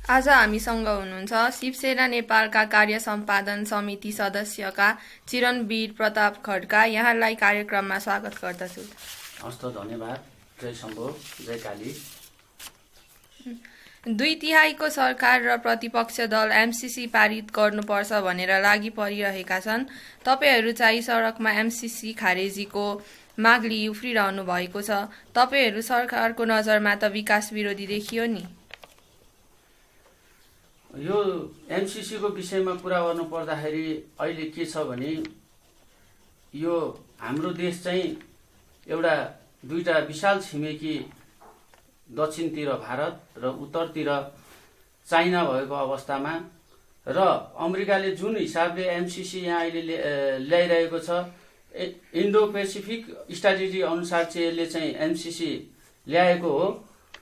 आज हामीसँग हुनुहुन्छ शिवसेना नेपालका कार्य सम्पादन समिति सदस्यका चिरणवीर प्रताप खड्का। यहाँलाई कार्यक्रममा स्वागत गर्दछु। हस्त धन्यवाद। जय शम्भो, जय काली। 2/3 सरकार र प्रतिपक्ष दल एमसीसी पारित गर्नुपर्छ भनेर लागि परिरहेका छन्। तपाईहरू चाहिँ सडकमा एमसीसी खारेजीको माग लिई उफ्रिरहनु भएको छ। तपाईहरू सरकारको नजरमा त विकास विरोधी देखियो नि। यो एमसीसी को विषयमा कुरा गर्नु पर्दाखेरि अहिले के छ भने यो हाम्रो देश चाहिँ एउटा दुईटा विशाल छिमेकी दक्षिणतिर भारत र उत्तरतिर चाइना भएको अवस्थामा र अमेरिकाले जुन हिसाबले एमसीसी यहाँ अहिले ल्याइरहेको छ, इन्डो पेसिफिक स्ट्राटेजी अनुसार चाहिँ यसले चाहिँ एमसीसी ल्याएको हो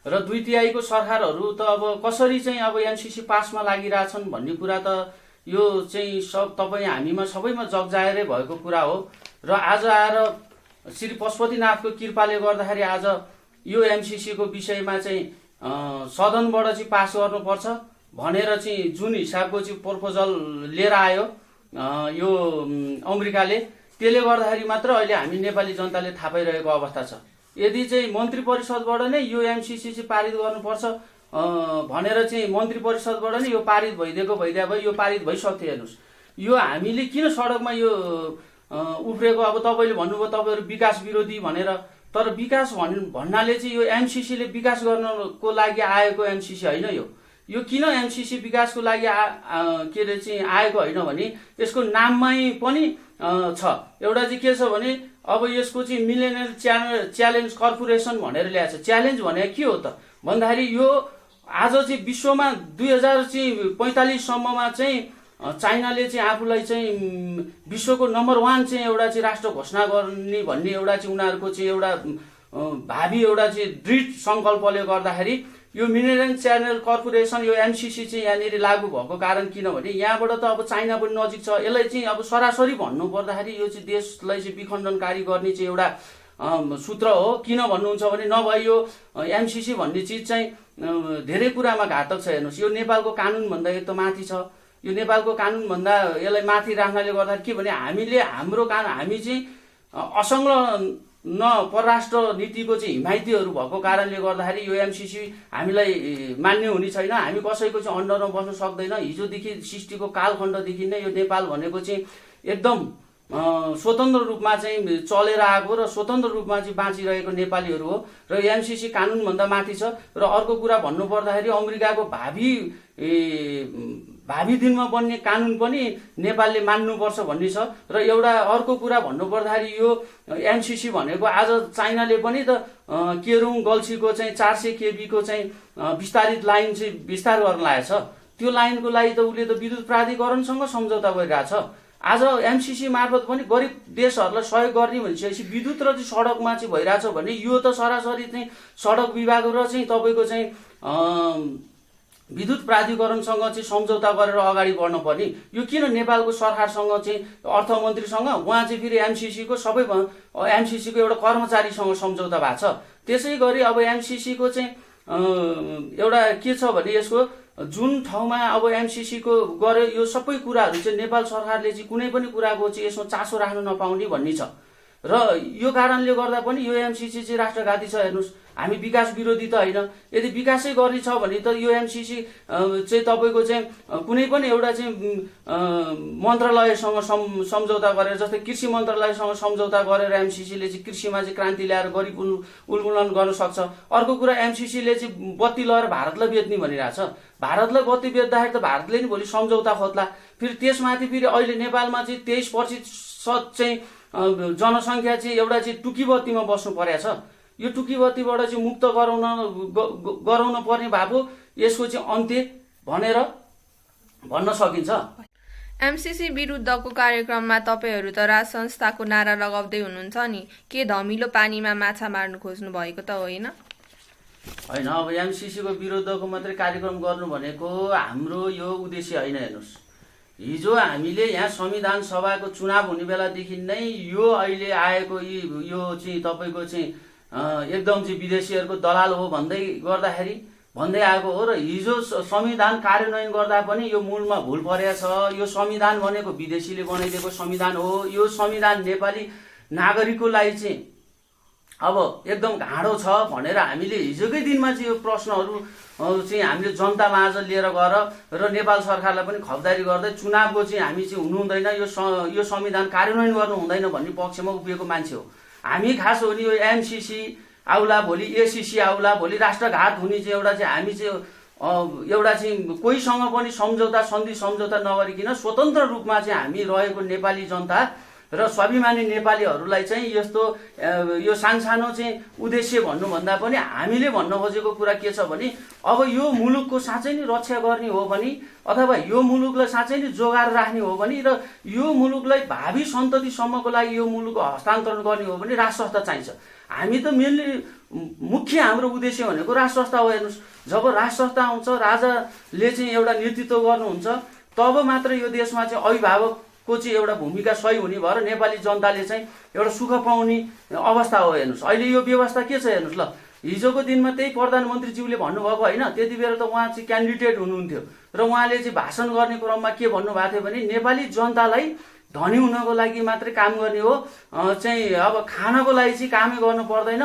र 2/3 सरकारहरू त अब कसरी चाहिँ अब एमसीसी पासमा लागिरहेछन् भन्ने कुरा त यो चाहिँ सब तपाईँ हामीमा सबैमा जगजाहेरै भएको कुरा हो। र आज आएर श्री पशुपतिनाथको कृपाले गर्दाखेरि आज यो एमसीसी को विषयमा चाहिँ सदनबाट चाहिँ पास गर्नुपर्छ भनेर चाहिँ जुन हिसाबको चाहिँ प्रपोजल लिएर आयो यो अमेरिकाले, त्यसले गर्दाखेरि मात्र अहिले हामी नेपाली जनताले थाहा पाइरहेको अवस्था छ। यदि चाहिँ मन्त्री परिषदबाट नै यो एमसीसी चाहिँ पारित गर्नुपर्छ भनेर चाहिँ मन्त्री परिषदबाट नै यो पारित भइदिएको भए यो पारित भइसक्थ्यो। हेर्नुहोस्, यो हामीले किन सडकमा यो उफ्रेको? अब तपाईँले भन्नुभयो तपाईँहरू विकास विरोधी भनेर, तर विकास भन्नाले चाहिँ यो एमसीसीले विकास गर्नको लागि आएको एमसीसी होइन। यो किन एमसीसी विकासको लागि के अरे चाहिँ आएको होइन भने यसको नाममै पनि छ। एउटा चाहिँ के छ भने अब यसको चाहिँ मिलेनियल च्यालेन्ज कर्पोरेसन भनेर ल्याएको छ। च्यालेन्ज भने के हो त भन्दाखेरि यो आज चाहिँ विश्वमा 2045 सम्ममा चाहिँ चाइनाले चाहिँ आफूलाई चाहिँ विश्वको नम्बर 1 चाहिँ एउटा चाहिँ राष्ट्र घोषणा गर्ने भन्ने एउटा चाहिँ उनीहरूको चाहिँ एउटा भावी एउटा चाहिँ दृढ सङ्कल्पले गर्दाखेरि यो मिनेरल च्यानल कर्पोरेसन यो एमसीसी चाहिँ यहाँनिर लागू भएको कारण किनभने यहाँबाट त अब चाइना पनि नजिक छ। यसलाई चाहिँ अब सरासरी भन्नु पर्दाखेरि यो चाहिँ देशलाई चाहिँ विखण्डनकारी गर्ने चाहिँ एउटा सूत्र हो। किन भन्नुहुन्छ भने नभए यो एमसीसी भन्ने चिज चाहिँ धेरै कुरामा घातक छ। हेर्नुहोस्, यो नेपालको कानुनभन्दा एक त माथि छ। यो नेपालको कानुनभन्दा यसलाई माथि राख्नाले गर्दा के भने हामीले हामी चाहिँ असंलग्न परराष्ट्र नीतिको चाहिँ हिमायतीहरू भएको कारणले गर्दाखेरि यो एमसीसी हामीलाई मान्य हुने छैन। हामी कसैको चाहिँ अन्डरमा बस्न सक्दैन। हिजोदेखि सृष्टिको कालखण्डदेखि नै यो नेपाल भनेको चाहिँ एकदम स्वतन्त्र रूपमा चाहिँ चलेर आएको र स्वतन्त्र रूपमा चाहिँ बाँचिरहेको नेपालीहरू हो र एमसीसी कानुनभन्दा माथि छ। र अर्को कुरा भन्नु पर्दाखेरि अमेरिकाको भावी दिनमा बन्ने कानुन पनि नेपालले मान्नुपर्छ भन्ने छ। र एउटा अर्को कुरा भन्नु पर्दाखेरि यो एमसीसी भनेको आज चाइनाले पनि त केरुङ गल्छीको चाहिँ 400 kV को चाहिँ विस्तारित लाइन चाहिँ विस्तार गर्न लागेको छ। त्यो लाइनको लागि त उसले त विद्युत प्राधिकरणसँग सम्झौता गरिरहेछ। आज एमसीसी मार्फत पनि गरिब देशहरूलाई सहयोग गर्ने भनिसकेपछि विद्युत र चाहिँ सडकमा चाहिँ भइरहेछ भने यो त सरासरी चाहिँ सडक विभाग र चाहिँ तपाईँको चाहिँ विद्युत प्राधिकरणसँग चाहिँ सम्झौता गरेर अगाडि बढ्न पर्ने। यो किन नेपालको सरकारसँग चाहिँ अर्थमन्त्रीसँग उहाँ चाहिँ फेरि एमसीसी को एउटा कर्मचारीसँग सम्झौता भएको छ। त्यसै गरी अब एमसीसी को चाहिँ एउटा के छ भने यसको जुन ठाउँमा अब एमसीसी को गरे यो सबै कुराहरू चाहिँ नेपाल सरकारले चाहिँ कुनै पनि कुराको चाहिँ यसमा चासो राख्न नपाउने भन्ने छ। र यो कारणले गर्दा पनि यो एमसीसी चाहिँ राष्ट्रघाती छ। हेर्नुहोस्, हामी विकास विरोधी त होइन। यदि विकासै गर्ने छ भने त यो एमसीसी चाहिँ तपाईँको चाहिँ कुनै पनि एउटा चाहिँ मन्त्रालयसँग सम्झौता गरेर, जस्तै कृषि मन्त्रालयसँग सम्झौता गरेर एमसीसीले चाहिँ कृषिमा चाहिँ क्रान्ति ल्याएर गरिब उन्मूलन गर्न सक्छ। अर्को कुरा, एमसीसीले चाहिँ बत्ती लगेर भारतलाई बेच्ने भनिरहेछ। भारतलाई बत्ती बेच्दाखेरि त भारतले नि भोलि सम्झौता खोज्ला। फेरि त्यसमाथि फेरि अहिले नेपालमा चाहिँ 23% चाहिँ जनसङ्ख्या चाहिँ एउटा चाहिँ टुकी बत्तीमा बस्नु परेको छ। यो टुकी बत्तीबाट चाहिँ मुक्त गराउन पर्ने भएको यसको चाहिँ अन्त्य भनेर भन्न सकिन्छ। एमसीसी विरुद्धको कार्यक्रममा तपाईहरू त राज संस्थाको नारा लगाउँदै हुनुहुन्छ नि, के धमिलो पानीमा माछा मार्नु खोज्नु भएको त होइन? होइन, अब एमसीसी को विरुद्धको मात्रै कार्यक्रम गर्नु भनेको हाम्रो यो उद्देश्य होइन। हेर्नुहोस्, हिजो हामीले यहाँ संविधान सभाको चुनाव हुने बेलादेखि नै यो अहिले आएको यो चाहिँ तपाईँको चाहिँ एकदम चाहिँ विदेशीहरूको दलाल हो भन्दै गर्दाखेरि भन्दै आएको हो र हिजो संविधान कार्यान्वयन गर्दा पनि यो मूलमा भुल परेको छ। यो संविधान भनेको विदेशीले बनाइदिएको संविधान हो। यो संविधान नेपाली नागरिकको लागि चाहिँ अब एकदम घाँडो छ भनेर हामीले हिजोकै दिनमा चाहिँ यो प्रश्नहरू चाहिँ हामीले जनतामाझ लिएर गएर र नेपाल सरकारलाई पनि खबरदारी गर्दै चुनावको चाहिँ हामी चाहिँ हुनु हुँदैन, यो संविधान कार्यान्वयन गर्नु हुँदैन भन्ने पक्षमा उभिएको मान्छे हो हामी। खास हो नि यो एमसीसी आउला, भोलि एसीसी आउला, भोलि राष्ट्रघात हुने चाहिँ एउटा चाहिँ हामी चाहिँ एउटा चाहिँ कोहीसँग पनि सम्झौता सन्धि सम्झौता नगरिकन स्वतन्त्र रूपमा चाहिँ हामी रहेको नेपाली जनता र स्वाभिमानी नेपालीहरूलाई चाहिँ यस्तो यो सानसानो चाहिँ उद्देश्य भन्नुभन्दा पनि हामीले भन्न खोजेको कुरा के छ भने अब यो मुलुकको साँच्चै नै रक्षा गर्ने हो भने अथवा यो मुलुकलाई साँच्चै नै जोगाएर राख्ने हो भने र यो मुलुकलाई भावी सन्ततिसम्मको लागि यो मुलुकको हस्तान्तरण गर्ने हो भने राज संस्था चाहिन्छ। हामी त मेनली मुख्य हाम्रो उद्देश्य भनेको राज संस्था हो। हेर्नुहोस्, जब राज संस्था आउँछ, राजाले चाहिँ एउटा नेतृत्व गर्नुहुन्छ, तब मात्र यो देशमा चाहिँ अभिभावकको चाहिँ एउटा भूमिका सही हुने भएर नेपाली जनताले चाहिँ एउटा सुख पाउने अवस्था हो। हेर्नुहोस्, अहिले यो व्यवस्था के छ हेर्नुहोस्, ल हिजोको दिनमा त्यही प्रधानमन्त्रीज्यूले भन्नुभएको होइन, त्यति बेला त उहाँ चाहिँ क्यान्डिडेट हुनुहुन्थ्यो र उहाँले चाहिँ भाषण गर्ने क्रममा के भन्नुभएको थियो भने नेपाली जनतालाई धनी हुनको लागि मात्रै काम गर्ने हो, चाहिँ अब खानको लागि चाहिँ कामै गर्नु पर्दैन,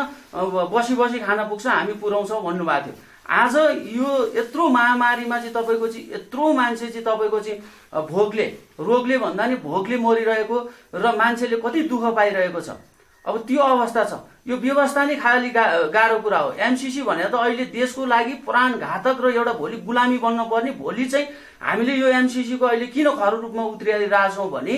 बसी बसी खान पुग्छ, हामी पुर्याउँछौँ भन्नुभएको थियो। आज यो यत्रो महामारीमा चाहिँ तपाईँको चाहिँ यत्रो मान्छे चाहिँ तपाईँको चाहिँ रोगले भन्दा नि भोकले मरिरहेको र मान्छेले कति दुःख पाइरहेको छ। अब त्यो अवस्था छ। यो व्यवस्था नै खालि गाह्रो कुरा हो। एमसीसी भनेर त अहिले देशको लागि प्राणघातक र एउटा भोलि गुलामी बन्न पर्ने, भोलि चाहिँ हामीले यो एमसीसीको अहिले किन खरो रूपमा उत्रिरहेछौँ भने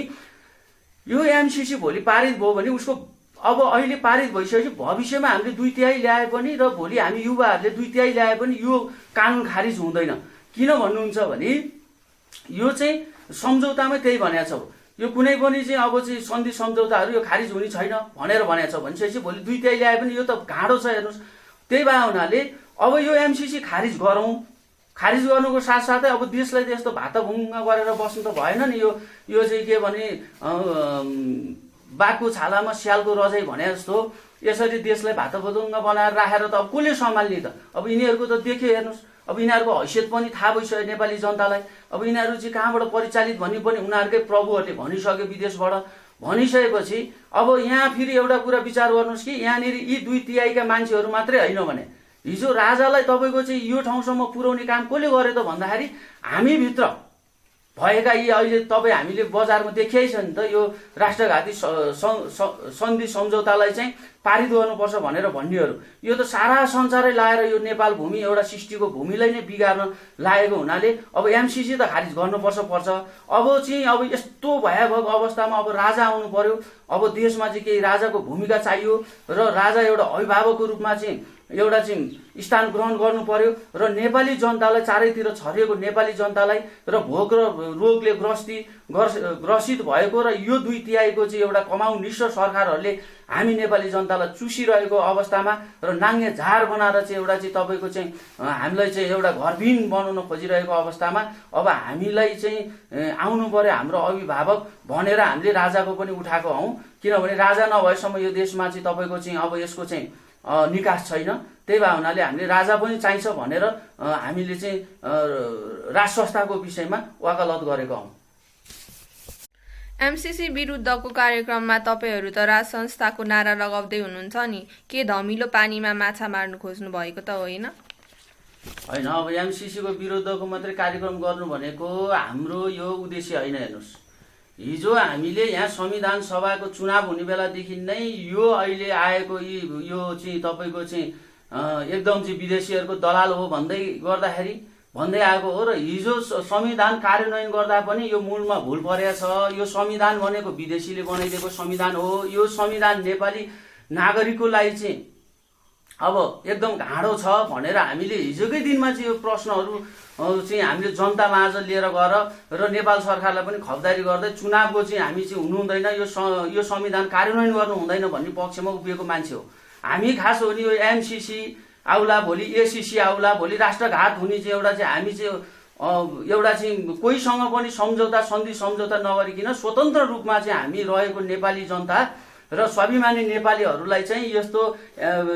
यो एमसीसी भोलि पारित भयो भने उसको अब अहिले पारित भइसकेपछि भविष्यमा हामीले 2/3 ल्याए पनि र भोलि हामी युवाहरूले 2/3 ल्याए पनि यो कानुन खारिज हुँदैन। किन भन्नुहुन्छ भने यो चाहिँ सम्झौतामै त्यही भनेको छ, यो कुनै पनि चाहिँ अब चाहिँ सन्धि सम्झौताहरू यो खारिज हुने छैन भनेर भनेको छ भनिसकेपछि भोलि 2/3 ल्याए पनि यो त घाँडो छ। हेर्नुहोस्, त्यही भए हुनाले अब यो एमसीसी खारिज गरौँ, खारिज गर्नुको साथसाथै अब देशलाई त्यस्तो भातभुङ्ग गरेर बस्नु त भएन नि। यो चाहिँ के भने बाघको छालामा स्यालको रजाइ भने जस्तो यसरी देशलाई भातभुङ्ग बनाएर राखेर त अब कसले सम्हाल्ने त। अब यिनीहरूको त देख्यो, हेर्नुहोस्, अब यिनीहरूको हैसियत पनि थाहा भइसक्यो नेपाली जनतालाई। अब यिनीहरू चाहिँ कहाँबाट परिचालित भन्ने पनि उनीहरूकै प्रभुहरूले भनिसक्यो विदेशबाट। भनिसकेपछि अब यहाँ फेरि एउटा कुरा विचार गर्नुहोस् कि यहाँनिर यी 2/3 मान्छेहरू मात्रै होइन भने हिजो राजालाई तपाईँको चाहिँ यो ठाउँसम्म पुर्याउने काम कसले गर्यो त भन्दाखेरि हामीभित्र भएका यी अहिले तपाईँ हामीले बजारमा देखिएछ नि त, यो राष्ट्रघाती सन्धि सम्झौतालाई चाहिँ पारित गर्नुपर्छ भनेर भन्नेहरू यो त सारा संसारै लाएर यो नेपाल भूमि एउटा सृष्टिको भूमिलाई नै बिगार्न लागेको हुनाले अब एमसीसी त खारिज गर्नुपर्छ। अब चाहिँ अब यस्तो भयावह अवस्थामा अब राजा आउनु पर्यो। अब देशमा चाहिँ केही राजाको भूमिका चाहियो र राजा एउटा अभिभावकको रूपमा चाहिँ एउटा चाहिँ स्थान ग्रहण गर्नु पर्यो र नेपाली जनतालाई चारैतिर छरिएको नेपाली जनतालाई र भोक र रोगले ग्रसित भएको र यो 2/3 चाहिँ एउटा कमाउ निस्स सरकारहरूले हामी नेपाली जनतालाई चुसिरहेको अवस्थामा र नाङ्गे झार बनाएर चाहिँ एउटा चाहिँ तपाईँको चाहिँ हामीलाई चाहिँ एउटा घरविहीन बनाउन खोजिरहेको अवस्थामा अब हामीलाई चाहिँ आउनु पर्यो हाम्रो अभिभावक भनेर हामीले राजाको पनि उठाएको हौँ। किनभने राजा नभएसम्म यो देशमा चाहिँ तपाईँको चाहिँ अब यसको चाहिँ निकास छैन। त्यही भए हुनाले हामीले राजा पनि चाहिन्छ भनेर हामीले चाहिँ राज संस्थाको विषयमा वकालत गरेका हौँ। एमसीसी विरुद्धको कार्यक्रममा तपाईँहरू त राज संस्थाको नारा लगाउँदै हुनुहुन्छ नि, के धमिलो पानीमा माछा मार्नु खोज्नु भएको त होइन? होइन, अब एमसीसीको विरुद्धको मात्रै कार्यक्रम गर्नु भनेको हाम्रो यो उद्देश्य होइन। हेर्नुहोस्, हिजो हामीले यहाँ संविधान सभाको चुनाव हुने बेलादेखि नै यो अहिले आएको यो चाहिँ तपाईँको चाहिँ एकदम चाहिँ विदेशीहरूको दलाल हो भन्दै आएको हो र हिजो संविधान कार्यान्वयन गर्दा पनि यो मूलमा भुल परेको छ। यो संविधान भनेको विदेशीले बनाइदिएको संविधान हो। यो संविधान नेपाली नागरिकको लागि चाहिँ अब एकदम घाँडो छ भनेर हामीले हिजोकै दिनमा चाहिँ यो प्रश्नहरू चाहिँ हामीले जनतामाझ लिएर गएर र नेपाल सरकारलाई पनि खबरदारी गर्दै चुनावको चाहिँ हामी चाहिँ हुनु हुँदैन, यो संविधान कार्यान्वयन गर्नु हुँदैन भन्ने पक्षमा उभिएको मान्छे हो हामी। खास हो नि यो एमसीसी आउला, भोलि एसीसी आउला, भोलि राष्ट्रघात हुने चाहिँ एउटा चाहिँ हामी चाहिँ एउटा चाहिँ कोहीसँग पनि सम्झौता सन्धि सम्झौता नगरिकन स्वतन्त्र रूपमा चाहिँ हामी रहेको नेपाली जनता र स्वाभिमानी नेपालीहरूलाई चाहिँ यस्तो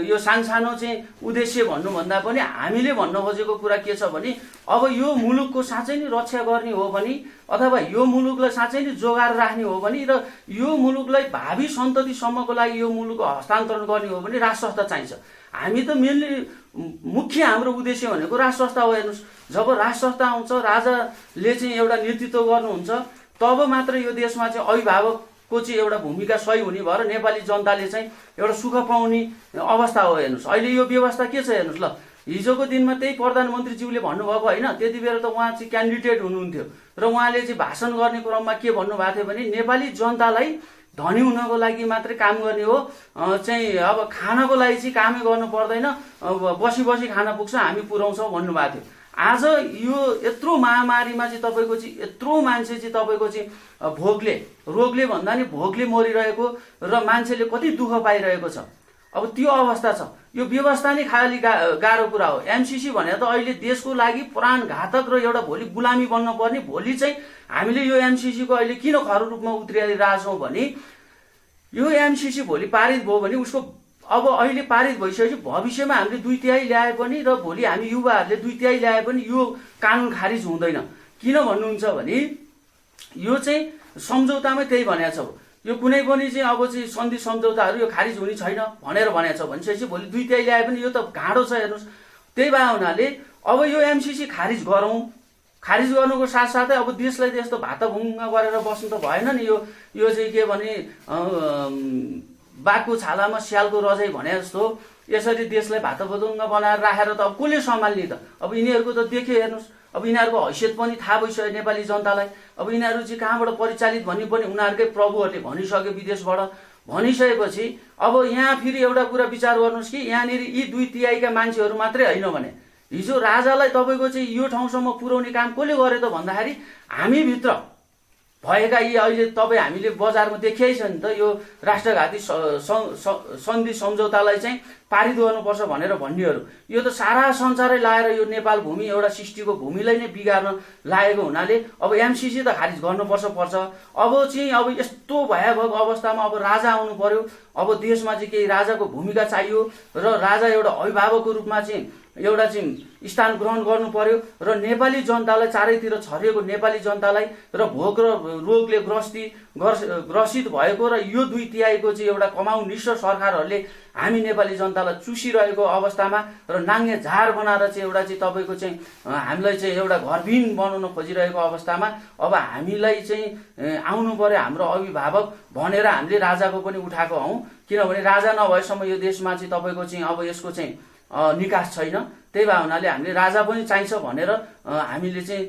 यो सानसानो चाहिँ उद्देश्य भन्नुभन्दा पनि हामीले भन्न खोजेको कुरा के छ भने अब यो मुलुकको साँच्चै नै रक्षा गर्ने हो भने अथवा यो मुलुकलाई साँच्चै नै जोगाएर राख्ने हो भने र यो मुलुकलाई भावी सन्ततिसम्मको लागि यो मुलुकको हस्तान्तरण गर्ने हो भने राष्ट्र संस्था चाहिन्छ। हामी त मेनली मुख्य हाम्रो उद्देश्य भनेको राष्ट्र संस्था हो। हेर्नुहोस्, जब राष्ट्र संस्था आउँछ, राजाले चाहिँ एउटा नेतृत्व गर्नुहुन्छ, तब मात्र यो देशमा चाहिँ अभिभावकको चाहिँ एउटा भूमिका सही हुने भएर नेपाली जनताले चाहिँ एउटा सुख पाउने अवस्था हो। हेर्नुहोस्, अहिले यो व्यवस्था के छ हेर्नुहोस्, ल हिजोको दिनमा त्यही प्रधानमन्त्रीज्यूले भन्नुभएको होइन, त्यति बेला त उहाँ चाहिँ क्यान्डिडेट हुनुहुन्थ्यो र उहाँले चाहिँ भाषण गर्ने क्रममा के भन्नुभएको थियो भने नेपाली जनतालाई धनी हुनको लागि मात्रै काम गर्ने हो, चाहिँ अब खानको लागि चाहिँ कामै गर्नु पर्दैन, बसी बसी खान पुग्छ, हामी पुर्याउँछौँ भन्नुभएको थियो। आज यो यत्रो महामारीमा चाहिँ तपाईँको चाहिँ यत्रो मान्छे चाहिँ तपाईँको चाहिँ रोगले भन्दा नि भोकले मरिरहेको र मान्छेले कति दुःख पाइरहेको छ। अब त्यो अवस्था छ। यो व्यवस्था नै खाली गाह्रो कुरा हो। एमसीसी भने त अहिले देशको लागि प्राणघातक र एउटा भोलि गुलामी बन्न पर्ने, भोलि चाहिँ हामीले यो एमसीसीको अहिले किन खरो रूपमा उत्रिरहेछौँ भने यो एमसीसी भोलि पारित भयो भने उसको अब अहिले पारित भइसकेपछि भविष्यमा हामीले 2/3 ल्याए पनि र भोलि हामी युवाहरूले 2/3 ल्याए पनि यो कानुन खारिज हुँदैन। किन भन्नुहुन्छ भने यो चाहिँ सम्झौतामै त्यही भनेको छ, यो कुनै पनि चाहिँ अब चाहिँ सन्धि सम्झौताहरू यो खारिज हुने छैन भनेर भनेको छ भनिसकेपछि भोलि 2/3 ल्याए पनि यो त गाँडो छ। हेर्नुहोस्, त्यही भए हुनाले अब यो एमसीसी खारिज गरौँ, खारिज गर्नुको साथसाथै अब देशलाई त्यस्तो भातभुङ्ग गरेर बस्नु त भएन नि। यो चाहिँ के भने बाघको छालामा स्यालको रजाई भने जस्तो यसरी देशलाई भातभुङ्ग बनाएर राखेर त अब कसले सम्हाल्ने त। अब यिनीहरूको त देख्यो, हेर्नुहोस्, अब यिनीहरूको हैसियत पनि थाहा भइसक्यो नेपाली जनतालाई। अब यिनीहरू चाहिँ कहाँबाट परिचालित भन्ने पनि उनीहरूकै प्रभुहरूले भनिसक्यो विदेशबाट। भनिसकेपछि अब यहाँ फेरि एउटा कुरा विचार गर्नुहोस् कि यहाँनिर यी 2/3 मान्छेहरू मात्रै होइन भने हिजो राजालाई तपाईँको चाहिँ यो ठाउँसम्म पुर्याउने काम कसले गर्यो त भन्दाखेरि हामीभित्र भएका यी अहिले तपाईँ हामीले बजारमा देखिएछ नि त, यो राष्ट्रघाती सन्धि सम्झौतालाई चाहिँ पारित गर्नुपर्छ भनेर भन्नेहरू यो त सारा संसारै लाएर यो नेपाल भूमि एउटा सृष्टिको भूमिलाई नै बिगार्न लागेको हुनाले अब एमसीसी त खारिज गर्नुपर्छ। अब चाहिँ अब यस्तो भयावह अवस्थामा अब राजा आउनु पर्यो। अब देशमा चाहिँ केही राजाको भूमिका चाहियो र राजा एउटा अभिभावकको रूपमा चाहिँ एउटा चाहिँ स्थान ग्रहण गर्नु पर्यो र नेपाली जनतालाई, चारैतिर छरिएको नेपाली जनतालाई र भोक र रोगले ग्रसित भएको र यो 2/3 चाहिँ एउटा कमाउ निस्स सरकारहरूले हामी नेपाली जनतालाई चुसिरहेको अवस्थामा र नाङ्गे झार बनाएर चाहिँ एउटा चाहिँ तपाईँको चाहिँ हामीलाई चाहिँ एउटा घरविहीन बनाउन खोजिरहेको अवस्थामा अब हामीलाई चाहिँ आउनु पर्यो हाम्रो अभिभावक भनेर हामीले राजाको पनि उठाएको हौँ। किनभने राजा नभएसम्म यो देशमा चाहिँ तपाईँको चाहिँ अब यसको चाहिँ निकास छैन। त्यही भए हुनाले हामीले राजा पनि चाहिन्छ भनेर हामीले चाहिँ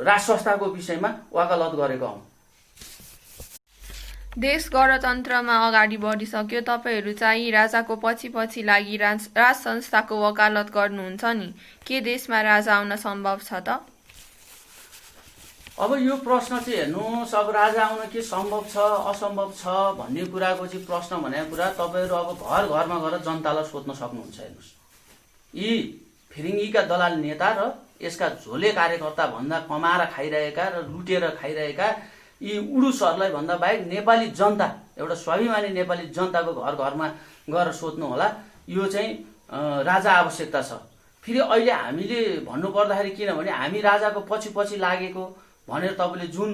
राष्ट्र संस्थाको विषयमा वकालत गरेका हौँ। देश गणतन्त्रमा अगाडि बढिसक्यो, तपाईँहरू चाहिँ राजाको पछि लागि राज संस्थाको वकालत गर्नुहुन्छ नि, के देशमा राजा आउन सम्भव छ त? अब यो प्रश्न चाहिँ हेर्नुहोस्, अब राजा आउन के सम्भव छ असम्भव छ भन्ने कुराको चाहिँ प्रश्न भनेको कुरा तपाईँहरू अब घर घरमा गएर जनतालाई सोध्न सक्नुहुन्छ। हेर्नुहोस्, यी फिरिङ्गीका दलाल नेता र यसका झोले कार्यकर्ता भन्दा कमाएर खाइरहेका र लुटेर खाइरहेका यी उडुसहरूलाई भन्दा बाहेक नेपाली जनता, एउटा स्वाभिमानी नेपाली जनताको घर घरमा गएर सोध्नु होला, यो चाहिँ राजा आवश्यकता छ। फेरि अहिले हामीले भन्नुपर्दाखेरि किनभने हामी राजाको पछि लागेको भनेर तपाईँले जुन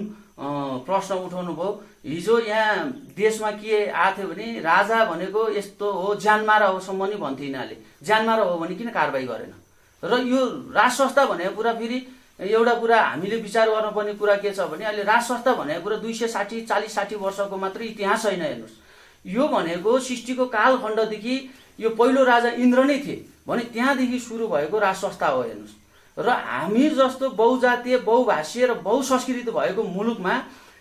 प्रश्न उठाउनु भयो, हिजो यहाँ देशमा के आएको थियो भने राजा भनेको यस्तो हो, ज्यानमारा होसम्म नि भन्थ्यो यिनीहरूले। ज्यानमारा हो भने किन कारबाही गरेन? र यो राज संस्था भनेको कुरा फेरि एउटा कुरा हामीले विचार गर्नुपर्ने कुरा के छ भने अहिले राज संस्था भनेको कुरा 240-60 वर्षको मात्र इतिहास छैन। हेर्नुहोस्, यो भनेको सृष्टिको कालखण्डदेखि यो पहिलो राजा इन्द्र नै थिए भने त्यहाँदेखि सुरु भएको राज संस्था हो। हेर्नुहोस्, र हामी जस्तो बहुजातीय, बहुभाषीय र बहुसंस्कृति भएको मुलुकमा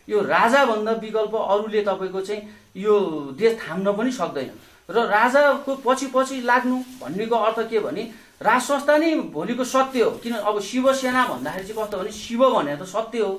यो राजाभन्दा विकल्प अरूले तपाईँको चाहिँ यो देश थाम्न पनि सक्दैन। र राजाको पछि लाग्नु भन्नेको अर्थ के भने राज संस्था नै भोलिको सत्य हो। किन अब शिवसेना भन्दाखेरि चाहिँ कस्तो भने शिव भने त सत्य हो।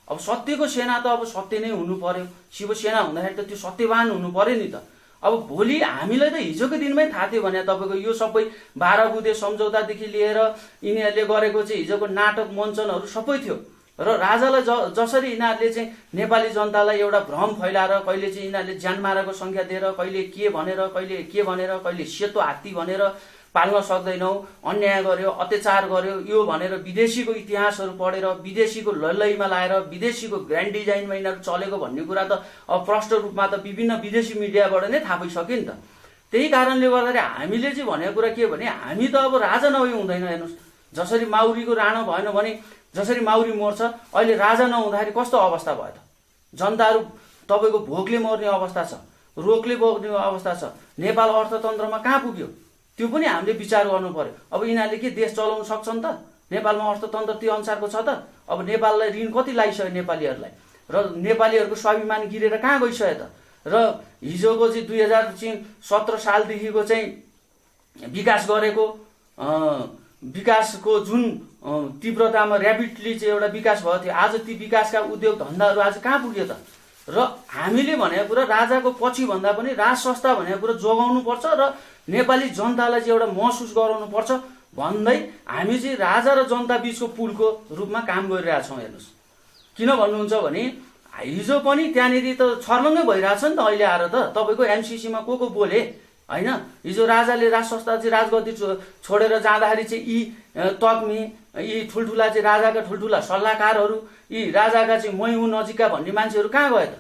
अब सत्यको सेना त अब सत्य नै हुनु पर्यो। शिवसेना हुँदाखेरि त त्यो सत्यवान हुनु पर्यो नि त। अब भोलि हामीलाई त हिजोको दिनमै थाहा थियो भने तपाईँको यो सबै 12 बुँदे सम्झौतादेखि लिएर यिनीहरूले गरेको चाहिँ हिजोको नाटक मञ्चनहरू सबै थियो। र राजालाई जसरी यिनीहरूले चाहिँ नेपाली जनतालाई एउटा भ्रम फैलाएर कहिले चाहिँ यिनीहरूले ज्यानमाराको सङ्ख्या दिएर कहिले के भनेर कहिले सेतो हात्ती भनेर पाल्न सक्दैनौ, अन्याय गर्यो, अत्याचार गर्यो, यो भनेर विदेशीको इतिहासहरू पढेर विदेशीको लैलैमा लाएर विदेशीको ग्रान्ड डिजाइनमा यिनीहरू चलेको भन्ने कुरा त अब प्रष्ट रूपमा त विभिन्न विदेशी मिडियाबाट नै थाहा भइसक्यो नि त। त्यही कारणले गर्दाखेरि हामीले चाहिँ भनेको कुरा के भने हामी त अब राजा नभई हुँदैन। हेर्नुहोस्, जसरी माउरीको राणा भएन भने जसरी माउरी मर्छ, अहिले राजा नहुँदाखेरि कस्तो अवस्था भयो त? जनताहरू तपाईँको भोकले मर्ने अवस्था छ, रोगले बग्ने अवस्था छ। नेपाल अर्थतन्त्रमा कहाँ पुग्यो त्यो पनि हामीले विचार गर्नु पर्यो। अब यिनीहरूले के देश चलाउन सक्छन् त? नेपालमा अर्थतन्त्र त्यो अनुसारको छ त? अब नेपाललाई ऋण कति लागिसक्यो नेपालीहरूलाई, र नेपालीहरूको स्वाभिमान गिरेर कहाँ गइसक्यो त? र हिजोको चाहिँ 2017 सालदेखिको चाहिँ विकास गरेको विकासको जुन तीव्रतामा ऱ्यापिडली चाहिँ एउटा विकास भएको थियो, आज ती विकासका उद्योग धन्दाहरू आज कहाँ पुग्यो त? र हामीले भनेको कुरा राजाको पछि भन्दा पनि राज संस्था भनेको कुरा जोगाउनु पर्छ र नेपाली जनतालाई चाहिँ एउटा महसुस गराउनु पर्छ भन्दै हामी चाहिँ राजा र जनता बीचको पुलको रूपमा काम गरिरहेछौँ। हेर्नुहोस्, किन भन्नुहुन्छ भने हिजो पनि त्यहाँनिर त छर्लङ्गै भइरहेछ नि त। अहिले आएर त तपाईँको एमसिसीमा को बोले होइन? हिजो राजाले राज संस्था चाहिँ राजगद्दी छोडेर जाँदाखेरि चाहिँ यी तक्मी, यी ठुल्ठुला चाहिँ राजाका ठुल्ठुला सल्लाहकारहरू, यी राजाका चाहिँ मै हुँ नजिकका भन्ने मान्छेहरू कहाँ गए त?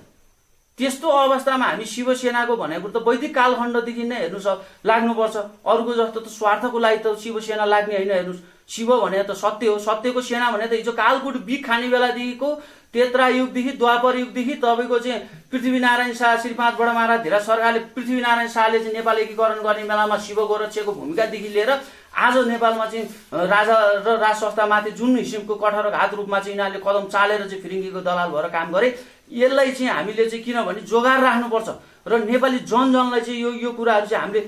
त्यस्तो अवस्थामा हामी शिवसेनाको भनेको त वैदिक कालखण्डदेखि नै हेर्नुहोस् लाग्नुपर्छ। अरूको जस्तो त स्वार्थको लागि त शिवसेना लाग्ने होइन। हेर्नुहोस्, शिव भने त सत्य हो, सत्यको सेना भने त हिजो कालकुट बिख खाने बेलादेखिको तेत्रा युगदेखि द्वापर युगदेखि तपाईँको चाहिँ पृथ्वीनारायण शाह, श्रीपाद बडामारा धेरै सरकारले पृथ्वीनारायण शाहले चाहिँ नेपाल एकीकरण गर्ने बेलामा शिव गोरक्षको भूमिकादेखि लिएर आज नेपालमा चाहिँ राजा र राज संस्थामाथि जुन किसिमको कठोरघात रूपमा चाहिँ यिनीहरूले कदम चालेर चाहिँ फिरिङ्गीको दलाल भएर काम गरे, यसलाई चाहिँ हामीले चाहिँ किनभने जोगाएर राख्नुपर्छ र नेपाली जनजनलाई चाहिँ यो कुराहरू चाहिँ हामीले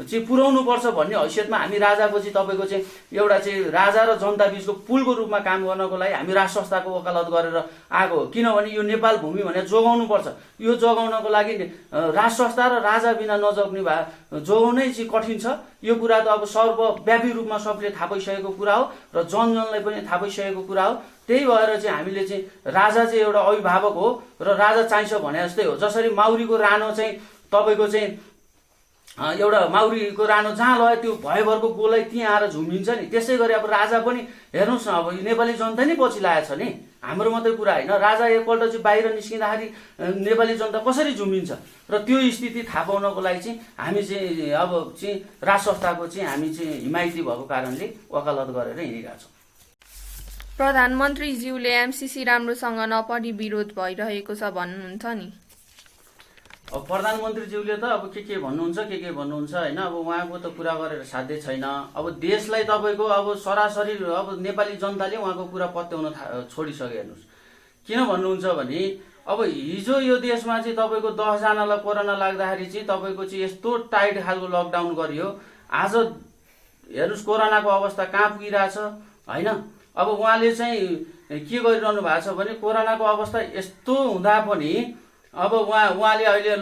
चाहिँ पुर्याउनु पर्छ भन्ने हैसियतमा हामी राजाको चाहिँ तपाईँको चाहिँ एउटा चाहिँ राजा र जनता बीचको पुलको रूपमा काम गर्नको लागि हामी राज संस्थाको वकालत गरेर आएको हो। किनभने यो नेपाल भूमि भनेर जोगाउनु पर्छ। यो जोगाउनको लागि राज संस्था र राजा बिना नजग्ने भए जोगाउनै चाहिँ कठिन छ। यो कुरा त अब सर्वव्यापी रूपमा सबले थाहा पाइसकेको कुरा हो र जनजनलाई पनि थाहा पाइसकेको कुरा हो। त्यही भएर चाहिँ हामीले चाहिँ राजा चाहिँ एउटा अभिभावक हो र राजा चाहिन्छ भने जस्तै हो। जसरी माउरीको रानो चाहिँ तपाईँको चाहिँ एउटा माउरीको रानो जहाँ लग्यो त्यो भयभरको गोलै त्यहाँ आएर झुम्बिन्छ नि, त्यसै गरी अब राजा पनि हेर्नुहोस् न, अब नेपाली जनता नै पछि लागेको छ नि। हाम्रो मात्रै कुरा होइन, राजा एकपल्ट चाहिँ बाहिर निस्किँदाखेरि नेपाली जनता कसरी झुम्बिन्छ र त्यो स्थिति थाहा पाउनको लागि चाहिँ हामी चाहिँ अब चाहिँ राज संस्थाको चाहिँ हामी चाहिँ हिमायती भएको कारणले वकालत गरेर हिँडिरहेका छौँ। प्रधानमन्त्रीज्यूले एमसिसी राम्रोसँग नपढी विरोध भइरहेको छ भन्नुहुन्छ नि। अब प्रधानमन्त्रीज्यूले त अब के भन्नुहुन्छ होइन। अब उहाँको त कुरा गरेर साध्य छैन। अब देशलाई तपाईँको अब सरासरी अब नेपाली जनताले उहाँको कुरा पत्याउन छोडिसक्यो। हेर्नुहोस्, किन भन्नुहुन्छ भने अब हिजो यो देशमा चाहिँ तपाईँको 10 जनालाई कोरोना लाग्दाखेरि चाहिँ तपाईँको चाहिँ यस्तो टाइट खालको लकडाउन गरियो। आज हेर्नुहोस् कोरोनाको अवस्था कहाँ पुगिरहेछ होइन। अब उहाँले चाहिँ के गरिरहनु भएको छ भने कोरोनाको अवस्था यस्तो हुँदा पनि अब उहाँले अहिले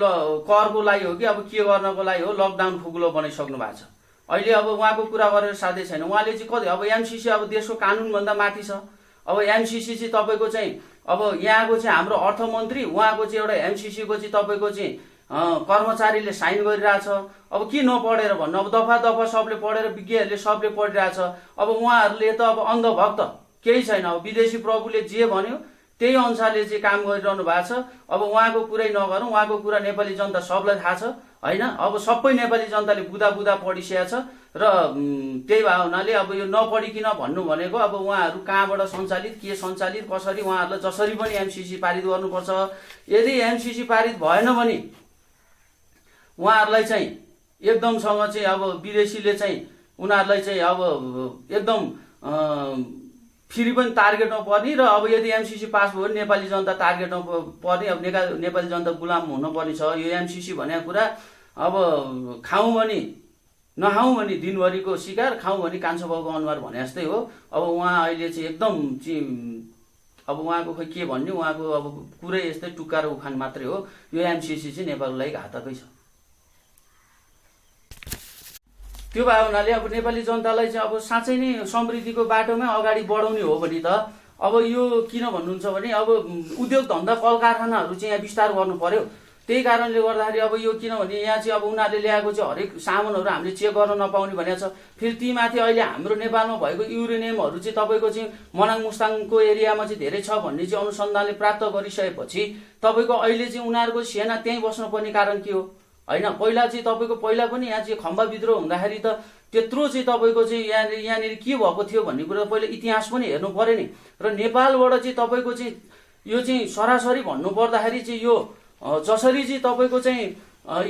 करको लागि हो कि अब के गर्नको लागि हो लकडाउन खुकुलो बनाइसक्नु भएको छ। अहिले अब उहाँको कुरा गरेर साध्य छैन। उहाँले चाहिँ कति अब एमसिसी अब देशको कानुनभन्दा माथि छ। अब एमसिसी चाहिँ तपाईँको चाहिँ अब यहाँको चाहिँ हाम्रो अर्थमन्त्री उहाँको चाहिँ एउटा एमसिसीको चाहिँ तपाईँको चाहिँ कर्मचारीले साइन गरिरहेछ। अब के नपढेर भन्नु, अब दफा दफा सबले पढेर विज्ञहरूले सबले पढिरहेछ। अब उहाँहरूले त अब अन्धभक्त केही छैन। अब विदेशी प्रभुले जे भन्यो त्यही अनुसारले चाहिँ काम गरिरहनु भएको छ। अब उहाँको कुरै नगरौँ, उहाँको कुरा नेपाली जनता सबलाई थाहा छ होइन। अब सबै नेपाली जनताले बुदा पढिसकेको छ र त्यही भए हुनाले अब यो नपढिकन भन्नु भनेको अब उहाँहरू कहाँबाट सञ्चालित के सञ्चालित कसरी उहाँहरूलाई जसरी पनि एमसिसी पारित गर्नुपर्छ। यदि एमसिसी पारित भएन भने उहाँहरूलाई चाहिँ एकदमसँग चाहिँ अब विदेशीले चाहिँ उनीहरूलाई चाहिँ अब एकदम फेरि पनि टार्गेटमा पर्ने र अब यदि एमसिसी पास भयो भने नेपाली जनता टार्गेटमा पर्ने। अब नेपाली जनता गुलाम हुनुपर्ने छ। यो एमसिसी भनेको कुरा अब खाउँ भने नखाउँ भने दिनभरिको शिकार, खाउँ भने कान्छो बाउको अनुहार भने जस्तै हो। अब उहाँ अहिले चाहिँ एकदम चाहिँ अब उहाँको खोइ के भन्ने, उहाँको अब पुरै यस्तै टुक्का र उखान मात्रै हो। यो एमसिसी चाहिँ नेपालको लागि घातकै छ। त्यो भए हुनाले अब नेपाली जनतालाई चाहिँ अब साँच्चै नै समृद्धिको बाटोमा अगाडि बढाउने हो भने त अब यो किन भन्नुहुन्छ भने अब उद्योग धन्दा कल कारखानाहरू चाहिँ यहाँ विस्तार गर्नु पर्यो। त्यही कारणले गर्दाखेरि अब यो किनभने यहाँ चाहिँ अब उनीहरूले ल्याएको चाहिँ हरेक सामानहरू हामीले चेक गर्न नपाउने भनेको छ। फेरि ती माथि अहिले हाम्रो नेपालमा भएको युरेनियमहरू चाहिँ तपाईँको चाहिँ मनाङ मुस्ताङको एरियामा चाहिँ धेरै छ भन्ने चाहिँ अनुसन्धानले प्राप्त गरिसकेपछि तपाईँको अहिले चाहिँ उनीहरूको सेना त्यहीँ बस्नुपर्ने कारण के हो होइन। पहिला चाहिँ तपाईँको पहिला पनि यहाँ चाहिँ खम्बा विद्रोह हुँदाखेरि त त्यत्रो चाहिँ तपाईँको चाहिँ यहाँनिर के भएको थियो भन्ने कुरा पहिला इतिहास पनि हेर्नु पर्यो नि। र नेपालबाट चाहिँ तपाईँको चाहिँ यो चाहिँ सरासरी भन्नु पर्दाखेरि चाहिँ यो जसरी चाहिँ तपाईँको चाहिँ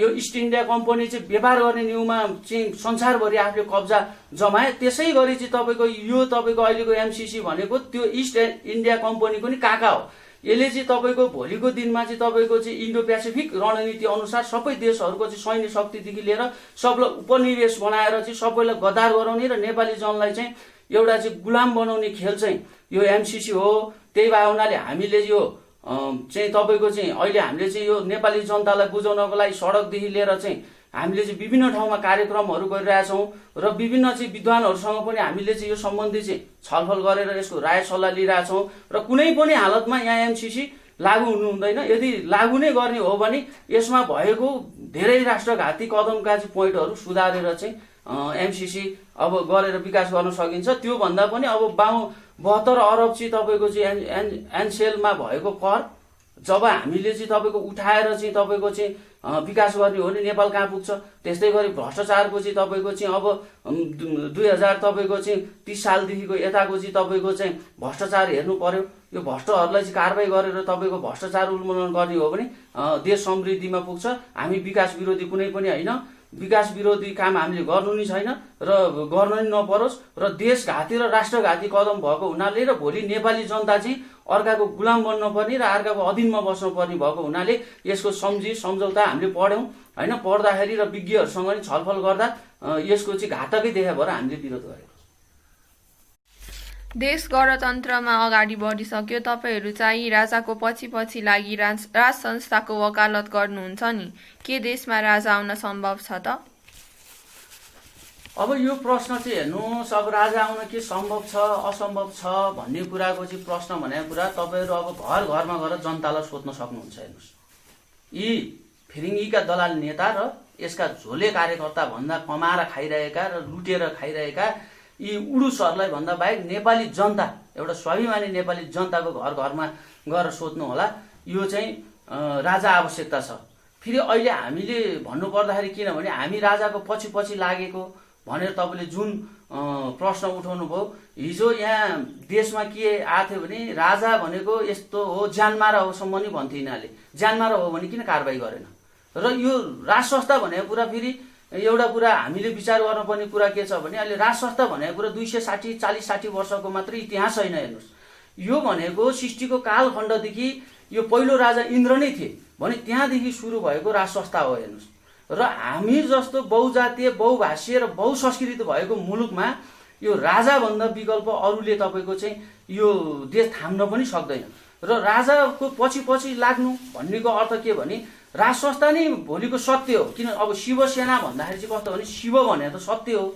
यो इस्ट इन्डिया कम्पनी चाहिँ व्यापार गर्ने न्युमा चाहिँ संसारभरि आफूले कब्जा जमाए, त्यसै गरी चाहिँ तपाईँको यो तपाईँको अहिलेको एमसिसी भनेको त्यो इस्ट इन्डिया कम्पनीको नि काका हो। यसले चाहिँ तपाईँको भोलिको दिनमा चाहिँ तपाईँको चाहिँ इन्डो पेसिफिक रणनीति अनुसार सबै देशहरूको चाहिँ सैन्य शक्तिदेखि लिएर सबलाई उपनिवेश बनाएर चाहिँ सबैलाई गद्दार गराउने र नेपाली जनलाई चाहिँ एउटा चाहिँ गुलाम बनाउने खेल चाहिँ यो एमसिसी हो। त्यही भए हुनाले हामीले यो चाहिँ तपाईँको चाहिँ अहिले हामीले चाहिँ यो नेपाली जनतालाई बुझाउनको लागि सडकदेखि लिएर चाहिँ हामीले चाहिँ विभिन्न ठाउँमा कार्यक्रमहरू गरिरहेछौँ र विभिन्न चाहिँ विद्वानहरूसँग पनि हामीले चाहिँ यो सम्बन्धी चाहिँ छलफल गरेर यसको राय सल्लाह लिइरहेछौँ र कुनै पनि हालतमा यहाँ एमसिसी लागू हुनु हुँदैन। यदि लागू नै गर्ने हो भने यसमा भएको धेरै राष्ट्रघाती कदमका चाहिँ पोइन्टहरू सुधारेर चाहिँ एमसिसी अब गरेर विकास गर्न सकिन्छ। त्यो भन्दा पनि अब 72 अरब चाहिँ तपाईँको चाहिँ एनसेलमा भएको कर जब हामीले चाहिँ तपाईँको उठाएर चाहिँ तपाईँको चाहिँ विकास गर्ने हो भने नेपाल कहाँ पुग्छ। त्यस्तै गरी भ्रष्टाचारको चाहिँ तपाईँको चाहिँ अब 2000 तपाईँको चाहिँ 30 सालदेखिको यताको चाहिँ तपाईँको चाहिँ भ्रष्टाचार हेर्नु पर्यो। यो भ्रष्टहरूलाई चाहिँ कारबाही गरेर तपाईँको भ्रष्टाचार उन्मूलन गर्ने हो भने देश समृद्धिमा पुग्छ। हामी विकास विरोधी कुनै पनि होइन, विकास विरोधी काम हामीले गर्नु नै छैन र गर्न नै नपरोस् र देशघाती र राष्ट्रघाती कदम भएको हुनाले र भोलि नेपाली जनता चाहिँ अर्काको गुलाम बन्नुपर्ने र अर्काको अधीनमा बस्नुपर्ने भएको हुनाले यसको सम्झौता हामीले पढ्यौँ होइन। पढ्दाखेरि र विज्ञहरूसँग नि छलफल गर्दा यसको चाहिँ घातकै देखा भएर हामीले विरोध गरेको। देश गणतन्त्रमा अगाडि बढिसक्यो, तपाईँहरू चाहिँ राजाको पछि लागि राज संस्थाको वकालत गर्नुहुन्छ नि, के देशमा राजा आउन सम्भव छ त? अब यो प्रश्न चाहिँ हेर्नुहोस्, अब राजा आउन के सम्भव छ असम्भव छ भन्ने कुराको चाहिँ प्रश्न भनेको कुरा तपाईँहरू अब घर घरमा गएर जनतालाई सोध्न सक्नुहुन्छ। हेर्नुहोस्, यी फिरिङ्गीका दलाल नेता र यसका झोले कार्यकर्ता भन्दा कमाएर खाइरहेका र लुटेर खाइरहेका यी उडुसहरूलाई भन्दा बाहेक नेपाली जनता, एउटा स्वाभिमानी नेपाली जनताको घर घरमा गएर सोध्नु होला यो चाहिँ राजा आवश्यकता छ। फेरि अहिले हामीले भन्नुपर्दाखेरि किनभने हामी राजाको पछि लागेको भनेर तपाईँले जुन प्रश्न उठाउनु भयो, हिजो यहाँ देशमा के आएको थियो भने राजा भनेको यस्तो हो ज्यानमारा होसम्म नि भन्थ्यो यिनीहरूले। ज्यानमारा हो भने किन कारबाही गरेन? र यो राज संस्था भनेको कुरा फेरि एउटा कुरा हामीले विचार गर्नुपर्ने कुरा के छ भने अहिले राज संस्था भनेको कुरा 240-40 वर्षको मात्रै इतिहास छैन। हेर्नुहोस्, यो भनेको सृष्टिको कालखण्डदेखि यो पहिलो राजा इन्द्र नै थिए भने त्यहाँदेखि सुरु भएको राज संस्था हो। हेर्नुहोस्, र हामी जस्तो बहुजातीय बहुभाषीय र बहुसंस्कृत भएको मुलुकमा यो राजाभन्दा विकल्प अरूले तपाईँको चाहिँ यो देश थाम्न पनि सक्दैन। र राजाको पछि लाग्नु भन्नेको अर्थ के भने राज संस्था नै भोलिको सत्य हो। किन अब शिवसेना भन्दाखेरि चाहिँ कस्तो भने शिव भने त सत्य हो।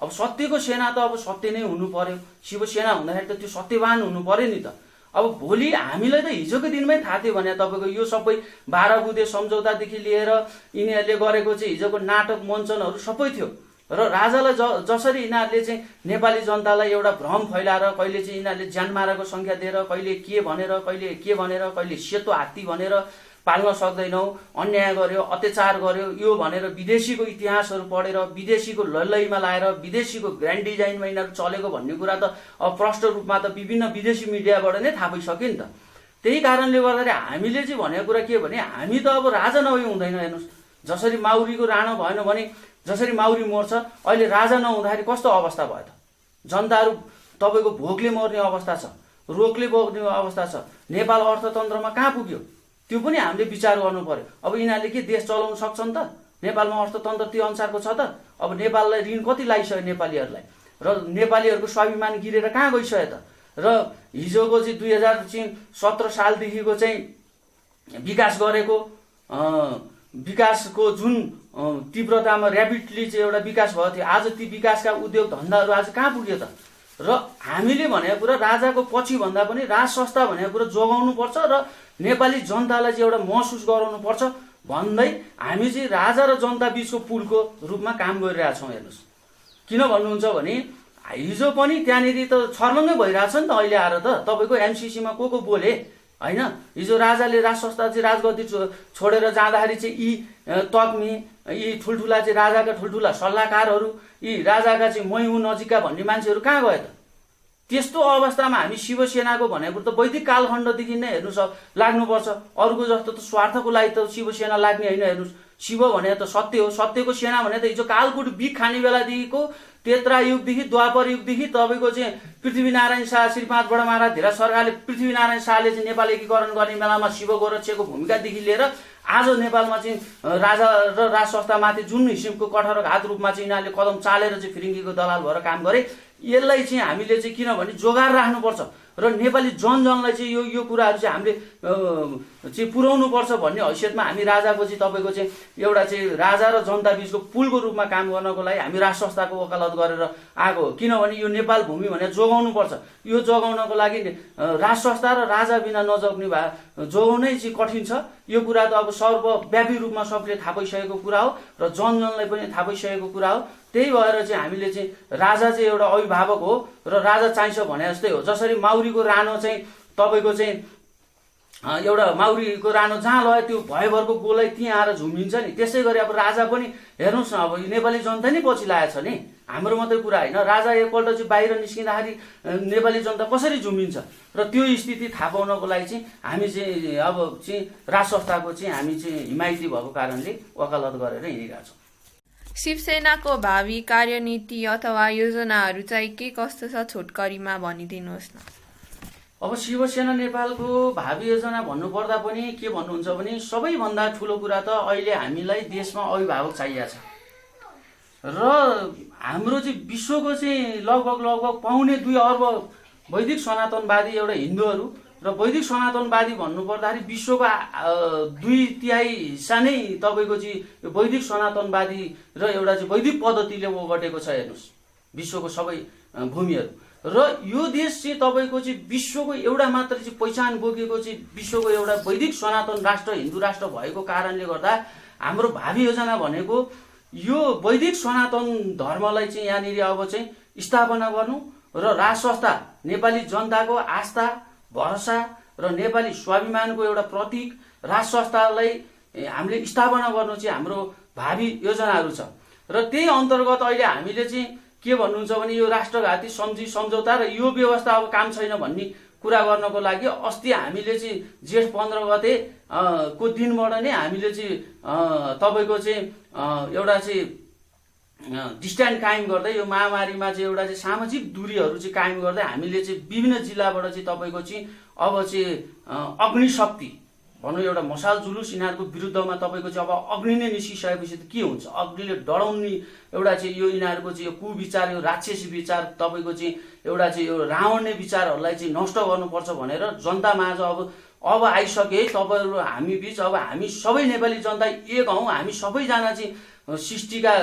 अब सत्यको सेना त अब सत्य नै हुनु पर्यो। शिवसेना हुँदाखेरि त त्यो सत्यवान हुनु पर्यो नि त। अब भोलि हामीलाई त हिजोको दिनमै थाहा थियो भने तपाईँको यो सबै 12 बुँदे सम्झौतादेखि लिएर यिनीहरूले गरेको चाहिँ हिजोको नाटक मञ्चनहरू सबै थियो। र राजालाई जसरी यिनीहरूले चाहिँ नेपाली जनतालाई एउटा भ्रम फैलाएर कहिले चाहिँ यिनीहरूले ज्यानमाराको संख्या दिएर कहिले के भनेर कहिले सेतो हात्ती भनेर पाल्न सक्दैनौ, अन्याय गर्यो, अत्याचार गर्यो यो भनेर विदेशीको इतिहासहरू पढेर विदेशीको लल्लैमा लाएर विदेशीको ग्रान्ड डिजाइनमा यिनीहरू चलेको भन्ने कुरा त अब प्रष्ट रूपमा त विभिन्न विदेशी मिडियाबाट नै थाहा भइसक्यो नि त। त्यही कारणले गर्दाखेरि हामीले चाहिँ भनेको कुरा के भने हामी त अब राजा नभई हुँदैन। हेर्नुहोस्, जसरी माउरीको राणा भएन भने जसरी माउरी मर्छ, अहिले राजा नहुँदाखेरि कस्तो अवस्था भयो त? जनताहरू तपाईँको भोकले मर्ने अवस्था छ, रोगले बोक्ने अवस्था छ। नेपाल अर्थतन्त्रमा कहाँ पुग्यो त्यो पनि हामीले विचार गर्नु पर्यो। अब यिनीहरूले के देश चलाउन सक्छन् त? नेपालमा अर्थतन्त्र त्यो अनुसारको छ त? अब नेपाललाई ऋण कति लागिसक्यो नेपालीहरूलाई र नेपालीहरूको स्वाभिमान गिरेर कहाँ गइसक्यो त? र हिजोको चाहिँ 2017 सालदेखिको चाहिँ विकास गरेको विकासको जुन तीव्रतामा ऱ्यापिडली चाहिँ एउटा विकास भएको थियो, आज ती विकासका उद्योग धन्दाहरू आज कहाँ पुग्यो त? र हामीले भनेको कुरा राजाको पछि भन्दा पनि राज संस्था भनेको कुरा जोगाउनुपर्छ र नेपाली जनतालाई चाहिँ एउटा महसुस गराउनुपर्छ भन्दै हामी चाहिँ राजा र जनता बीचको पुलको रूपमा काम गरिरहेछौँ। हेर्नुहोस् किन भन्नुहुन्छ भने हिजो पनि त्यहाँनिर त छर्लङ्गै भइरहेछ नि त। अहिले आएर त तपाईँको एमसिसीमा को बोले होइन। हिजो राजाले राज संस्था चाहिँ राजगद्दी छोडेर जाँदाखेरि चाहिँ यी तक्मी यी ठुल्ठुला चाहिँ राजाका ठुल्ठुला सल्लाहकारहरू यी राजाका चाहिँ मै हुँ नजिकका भन्ने मान्छेहरू कहाँ गए त? त्यस्तो अवस्थामा हामी शिवसेनाको भनेको त वैदिक कालखण्डदेखि नै हेर्नुहोस् लाग्नुपर्छ। अरूको जस्तो त स्वार्थको लागि त शिवसेना लाग्ने होइन। हेर्नुहोस् शिव भने त सत्य हो, सत्यको सेना भने त हिजो कालकुट बिख खाने बेलादेखिको त्रेता युगदेखि द्वापर युगदेखि तपाईँको चाहिँ पृथ्वीनारायण शाह श्री 5 बडा महाराज धेरै सरकारले पृथ्वीनारायण शाहले चाहिँ नेपाल एकीकरण गर्ने बेलामा शिव गोरक्षको भूमिकादेखि लिएर आज नेपालमा चाहिँ राजा र राज संस्थामाथि जुन किसिमको कठोरघात रूपमा चाहिँ यिनीहरूले कदम चालेर चाहिँ फिरिङ्गीको दलाल भएर काम गरे, यसलाई चाहिँ हामीले चाहिँ किनभने जोगाएर राख्नुपर्छ र नेपाली जनजनलाई चाहिँ यो कुराहरू चाहिँ हामीले चाहिँ पुर्याउनुपर्छ भन्ने हैसियतमा हामी राजाको चाहिँ तपाईँको चाहिँ एउटा चाहिँ राजा र जनता बीचको पुलको रूपमा काम गर्नको लागि हामी राज संस्थाको वकालत गरेर आएको हो। किनभने यो नेपाल भूमि भनेर जोगाउनुपर्छ। यो जोगाउनको लागि राज संस्था र राजा बिना नजग्ने भए जोगाउनै चाहिँ कठिन छ। यो कुरा त अब सर्वव्यापी रूपमा सबले थाहा पाइसकेको कुरा हो र जनजनलाई पनि थाहा पाइसकेको कुरा हो। त्यही भएर चाहिँ हामीले चाहिँ राजा चाहिँ एउटा अभिभावक हो र राजा चाहिन्छ भने जस्तै हो। जसरी माउरीको रानो चाहिँ तपाईँको चाहिँ एउटा माउरीको रानो जहाँ लग्यो त्यो भयभरको गोलै त्यहाँ आएर झुम्बिन्छ नि, त्यसै गरी अब राजा पनि हेर्नुहोस् न, अब नेपाली जनता नै पछि लागेको छ नि। हाम्रो मात्रै कुरा होइन, राजा एकपल्ट चाहिँ बाहिर निस्किँदाखेरि नेपाली जनता कसरी झुम्बिन्छ र त्यो स्थिति थाहा पाउनको लागि चाहिँ हामी चाहिँ अब चाहिँ राज संस्थाको चाहिँ हामी चाहिँ हिमायती भएको कारणले वकालत गरेर हिँडिरहेका छौँ। शिवसेनाको भावी कार्यनीति अथवा योजनाहरू चाहिँ के कस्तो छ छोटकरीमा भनिदिनुहोस् न। अब शिवसेना नेपालको भावी योजना भन्नुपर्दा पनि के भन्नुहुन्छ भने सबैभन्दा ठुलो कुरा त अहिले हामीलाई देशमा अभिभावक चाहिएको छ र हाम्रो चाहिँ विश्वको चाहिँ लगभग 1.25 अर्ब वैदिक सनातनवादी एउटा हिन्दूहरू र वैदिक सनातनवादी भन्नुपर्दाखेरि विश्वको 2/3 हिस्सा नै तपाईँको चाहिँ वैदिक सनातनवादी र एउटा चाहिँ वैदिक पद्धतिले ओगटेको छ। हेर्नुहोस् विश्वको सबै भूमिहरू र यो देश चाहिँ तपाईँको चाहिँ विश्वको एउटा मात्र चाहिँ पहिचान बोकेको चाहिँ विश्वको एउटा वैदिक सनातन राष्ट्र हिन्दू राष्ट्र भएको कारणले गर्दा हाम्रो भावी योजना भनेको यो वैदिक सनातन धर्मलाई चाहिँ यहाँनिर अब चाहिँ स्थापना गर्नु र राज संस्था नेपाली जनताको आस्था भरोसा र नेपाली स्वाभिमानको एउटा प्रतीक राज संस्थालाई हामीले स्थापना गर्नु चाहिँ हाम्रो भावी योजनाहरू छ। र त्यही अन्तर्गत अहिले हामीले चाहिँ के भन्नुहुन्छ भने यो राष्ट्रघाती सम्झौता र यो व्यवस्था अब काम छैन भन्ने कुरा गर्नको लागि अस्ति हामीले चाहिँ जेठ 15 गते को दिनबाट नै हामीले चाहिँ तपाईँको चाहिँ एउटा चाहिँ डिस्टेन्स कायम गर्दै यो महामारीमा चाहिँ एउटा चाहिँ सामाजिक दूरीहरू चाहिँ कायम गर्दै हामीले चाहिँ विभिन्न जिल्लाबाट चाहिँ तपाईँको चाहिँ अब चाहिँ अग्निशक्ति भनौँ एउटा मसाल जुलुस यिनीहरूको विरुद्धमा तपाईँको चाहिँ अब अग्नि नै निस्किसकेपछि त के हुन्छ, अग्निले डराउने एउटा चाहिँ यो यिनीहरूको चाहिँ यो कुविचार यो राक्षसी विचार तपाईँको चाहिँ एउटा चाहिँ यो रावणले विचारहरूलाई चाहिँ नष्ट गर्नुपर्छ भनेर जनतामाझ अब आइसके तपाईँहरू हामी बिच अब हामी सबै नेपाली जनता एक हौँ। हामी सबैजना चाहिँ सृष्टिका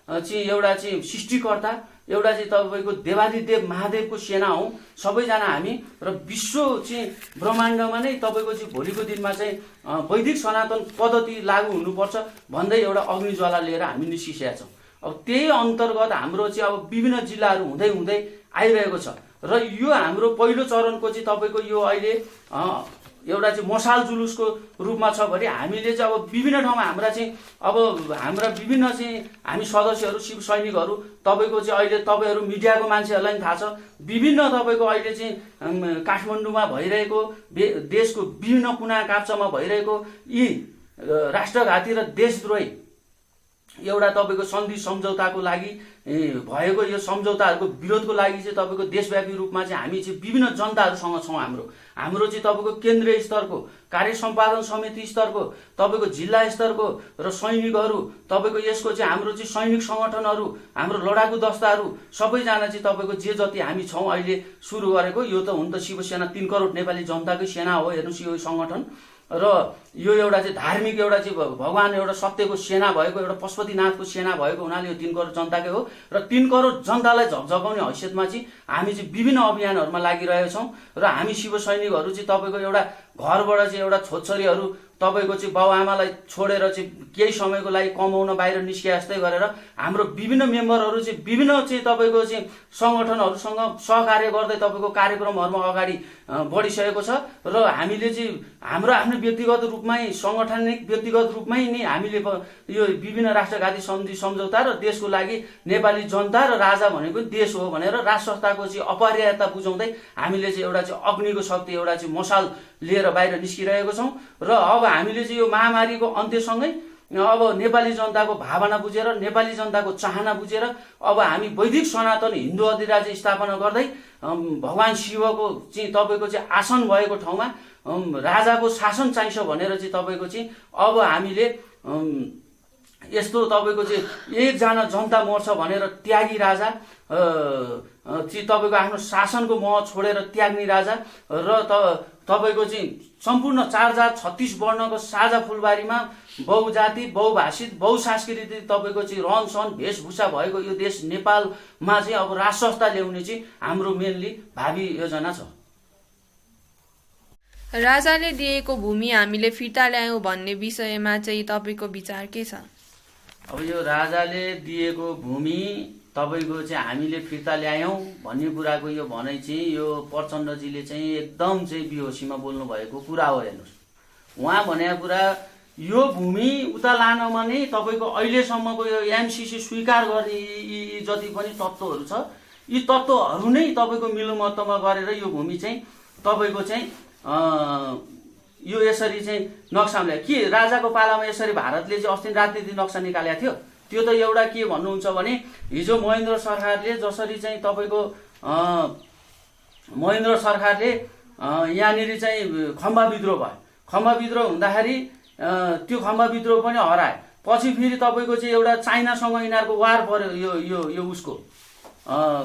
चाहिँ एउटा चाहिँ सृष्टिकर्ता एउटा चाहिँ तपाईँको देवादिदेव महादेवको सेना हौँ सबैजना हामी र विश्व चाहिँ ब्रह्माण्डमा नै तपाईँको चाहिँ भोलिको दिनमा चाहिँ वैदिक सनातन पद्धति लागू हुनुपर्छ भन्दै एउटा अग्निज्वाला लिएर हामी निस्किसकेका छौँ। अब त्यही अन्तर्गत हाम्रो चाहिँ अब विभिन्न जिल्लाहरू हुँदै हुँदै आइरहेको छ र यो हाम्रो पहिलो चरणको चाहिँ तपाईँको यो अहिले एउटा चाहिँ मसाल जुलुसको रूपमा छ भने हामीले चाहिँ अब विभिन्न ठाउँमा हाम्रा चाहिँ अब हाम्रा विभिन्न चाहिँ हामी सदस्यहरू शिव सैनिकहरू तपाईँको चाहिँ अहिले तपाईँहरू मिडियाको मान्छेहरूलाई पनि थाहा छ विभिन्न तपाईँको अहिले चाहिँ काठमाडौँमा भइरहेको देशको विभिन्न कुना काप्चामा भइरहेको यी राष्ट्रघाती र देशद्रोही एउटा तपाईँको सन्धि सम्झौताको लागि भएको यो सम्झौताहरूको विरोधको लागि चाहिँ तपाईँको देशव्यापी रूपमा चाहिँ हामी चाहिँ विभिन्न जनताहरूसँग छौँ। हाम्रो चाहिँ तपाईँको केन्द्रीय स्तरको कार्य सम्पादन समिति स्तरको तपाईँको जिल्ला स्तरको र सैनिकहरू तपाईँको यसको चाहिँ हाम्रो चाहिँ सैनिक सङ्गठनहरू हाम्रो लडाकु दस्ताहरू सबैजना चाहिँ तपाईँको जे जति हामी छौँ अहिले सुरु गरेको यो त हुन त शिवसेना 3 करोड नेपाली जनताकै सेना हो। हेर्नुहोस् यो सङ्गठन र यो एउटा चाहिँ धार्मिक एउटा चाहिँ भगवान एउटा सत्यको सेना भएको एउटा पशुपतिनाथको सेना भएको हुनाले यो 3 करोड जनताकै हो र 3 करोड जनतालाई झकझकाउने हैसियतमा चाहिँ हामी चाहिँ विभिन्न अभियानहरूमा लागिरहेका छौँ र हामी शिव सैनिकहरू चाहिँ तपाईँको एउटा घरबाट चाहिँ एउटा छोरछोरीहरू तपाईँको चाहिँ बाउआमालाई छोडेर चाहिँ केही समयको लागि कमाउन बाहिर निस्के जस्तै गरेर हाम्रो विभिन्न मेम्बरहरू चाहिँ विभिन्न चाहिँ तपाईँको चाहिँ सङ्गठनहरूसँग सहकार्य गर्दै तपाईँको कार्यक्रमहरूमा अगाडि बढिसकेको छ र हामीले चाहिँ हाम्रो आफ्नो व्यक्तिगत रूपमै सङ्गठनिक व्यक्तिगत रूपमै नै हामीले यो विभिन्न राष्ट्रघाती सन्धि सम्झौता र देशको लागि नेपाली जनता र राजा भनेको देश हो भनेर राष्ट्र संस्थाको चाहिँ अपरिहार्यता बुझाउँदै हामीले चाहिँ एउटा चाहिँ अग्निको शक्ति एउटा चाहिँ मशाल लिएर बाहिर निस्किरहेको छौँ र अब हामीले चाहिँ यो महामारीको अन्त्यसँगै अब नेपाली जनताको भावना बुझेर नेपाली जनताको चाहना बुझेर अब हामी वैदिक सनातन हिन्दू अधिराज्य स्थापना गर्दै भगवान शिवको चाहिँ तपाईँको चाहिँ आसन भएको ठाउँमा राजाको शासन चाहिन्छ भनेर चाहिँ तपाईँको चाहिँ अब हामीले यस्तो तपाईँको चाहिँ एकजना जनता मर्छ भनेर त्यागी राजा चाहिँ तपाईँको आफ्नो शासनको मोह छोडेर त्याग्ने राजा र तपाईँको चाहिँ सम्पूर्ण 4 जात 36 वर्णको साझा फुलबारीमा बहुजाति बहुभाषित बहुसांस्कृतिक तपाईँको चाहिँ रहन सहन वेशभूषा भएको यो देश नेपालमा चाहिँ अब राष्ट्र संस्था ल्याउने चाहिँ हाम्रो मेनली भावी योजना छ। राजाले दिएको भूमि हामीले फिर्ता ल्यायौँ भन्ने विषयमा चाहिँ तपाईँको विचार के छ? अब यो राजाले दिएको भूमि तपाईँको चाहिँ हामीले फिर्ता ल्यायौँ भन्ने कुराको यो भनाइ चाहिँ यो प्रचण्डजीले चाहिँ एकदम चाहिँ बेहोसीमा बोल्नु भएको कुरा हो। हेर्नुहोस्, उहाँ भनेको कुरा यो भूमि उता लानमा नै तपाईँको अहिलेसम्मको यो एमसीसी स्वीकार गर्ने यी जति पनि तत्त्वहरू छ यी तत्त्वहरू नै तपाईँको मिलोमतमा गरेर यो भूमि चाहिँ तपाईँको चाहिँ यो यसरी चाहिँ नक्सा ल्यायो। के राजाको पालामा यसरी भारतले चाहिँ अस्ति राजनीति नक्सा निकालेको थियो? त्यो त एउटा के भन्नुहुन्छ भने हिजो महेन्द्र सरकारले जसरी चाहिँ तपाईँको महेन्द्र सरकारले यहाँनिर चाहिँ खम्बा विद्रोह भयो, खम्बा विद्रोह हुँदाखेरि त्यो खम्बा विद्रोह पनि हराए। पछि फेरि तपाईँको चाहिँ एउटा चाइनासँग यिनीहरूको वार पर्यो, यो उसको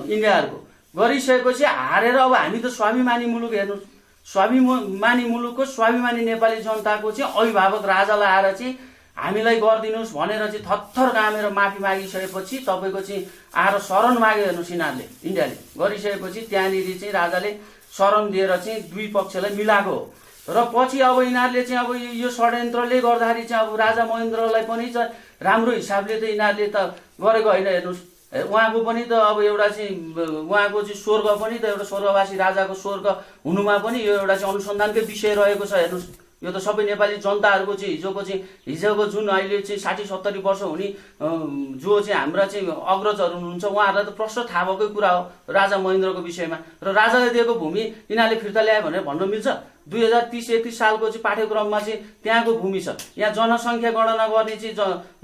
इन्डियाहरूको गरिसकेपछि हारेर अब हामी त स्वाभिमानी मुलुक, हेर्नुहोस् स्वाभिमानी मुलुकको स्वाभिमानी नेपाली जनताको चाहिँ अभिभावक राजालाई आएर चाहिँ हामीलाई गरिदिनुहोस् भनेर चाहिँ थत्थर गामेर माफी मागिसकेपछि तपाईँको चाहिँ आएर शरण माग्यो। हेर्नुहोस् यिनीहरूले इन्डियाले गरिसकेपछि त्यहाँनिर चाहिँ राजाले शरण दिएर चाहिँ दुई पक्षलाई मिलाएको हो र पछि अब यिनीहरूले चाहिँ अब यो षड्यन्त्रले गर्दाखेरि चाहिँ अब राजा महेन्द्रलाई पनि चाहिँ राम्रो हिसाबले त यिनीहरूले त गरेको होइन। हेर्नुहोस् उहाँको पनि त अब एउटा चाहिँ उहाँको चाहिँ स्वर्ग पनि त एउटा स्वर्गवासी राजाको स्वर्ग हुनुमा पनि यो एउटा चाहिँ अनुसन्धानकै विषय रहेको छ। हेर्नुहोस् यो त सबै नेपाली जनताहरूको चाहिँ हिजोको जुन अहिले चाहिँ 60-70 वर्ष हुने जो चाहिँ हाम्रा चाहिँ अग्रजहरू हुनुहुन्छ उहाँहरूलाई त प्रश्न थाहा भएकै कुरा हो राजा महेन्द्रको विषयमा। र राजाले दिएको भूमि यिनीहरूले फिर्ता ल्यायो भनेर भन्न मिल्छ? 2030-31 सालको चाहिँ पाठ्यक्रममा चाहिँ त्यहाँको भूमि छ। यहाँ जनसङ्ख्या गणना गर्ने चाहिँ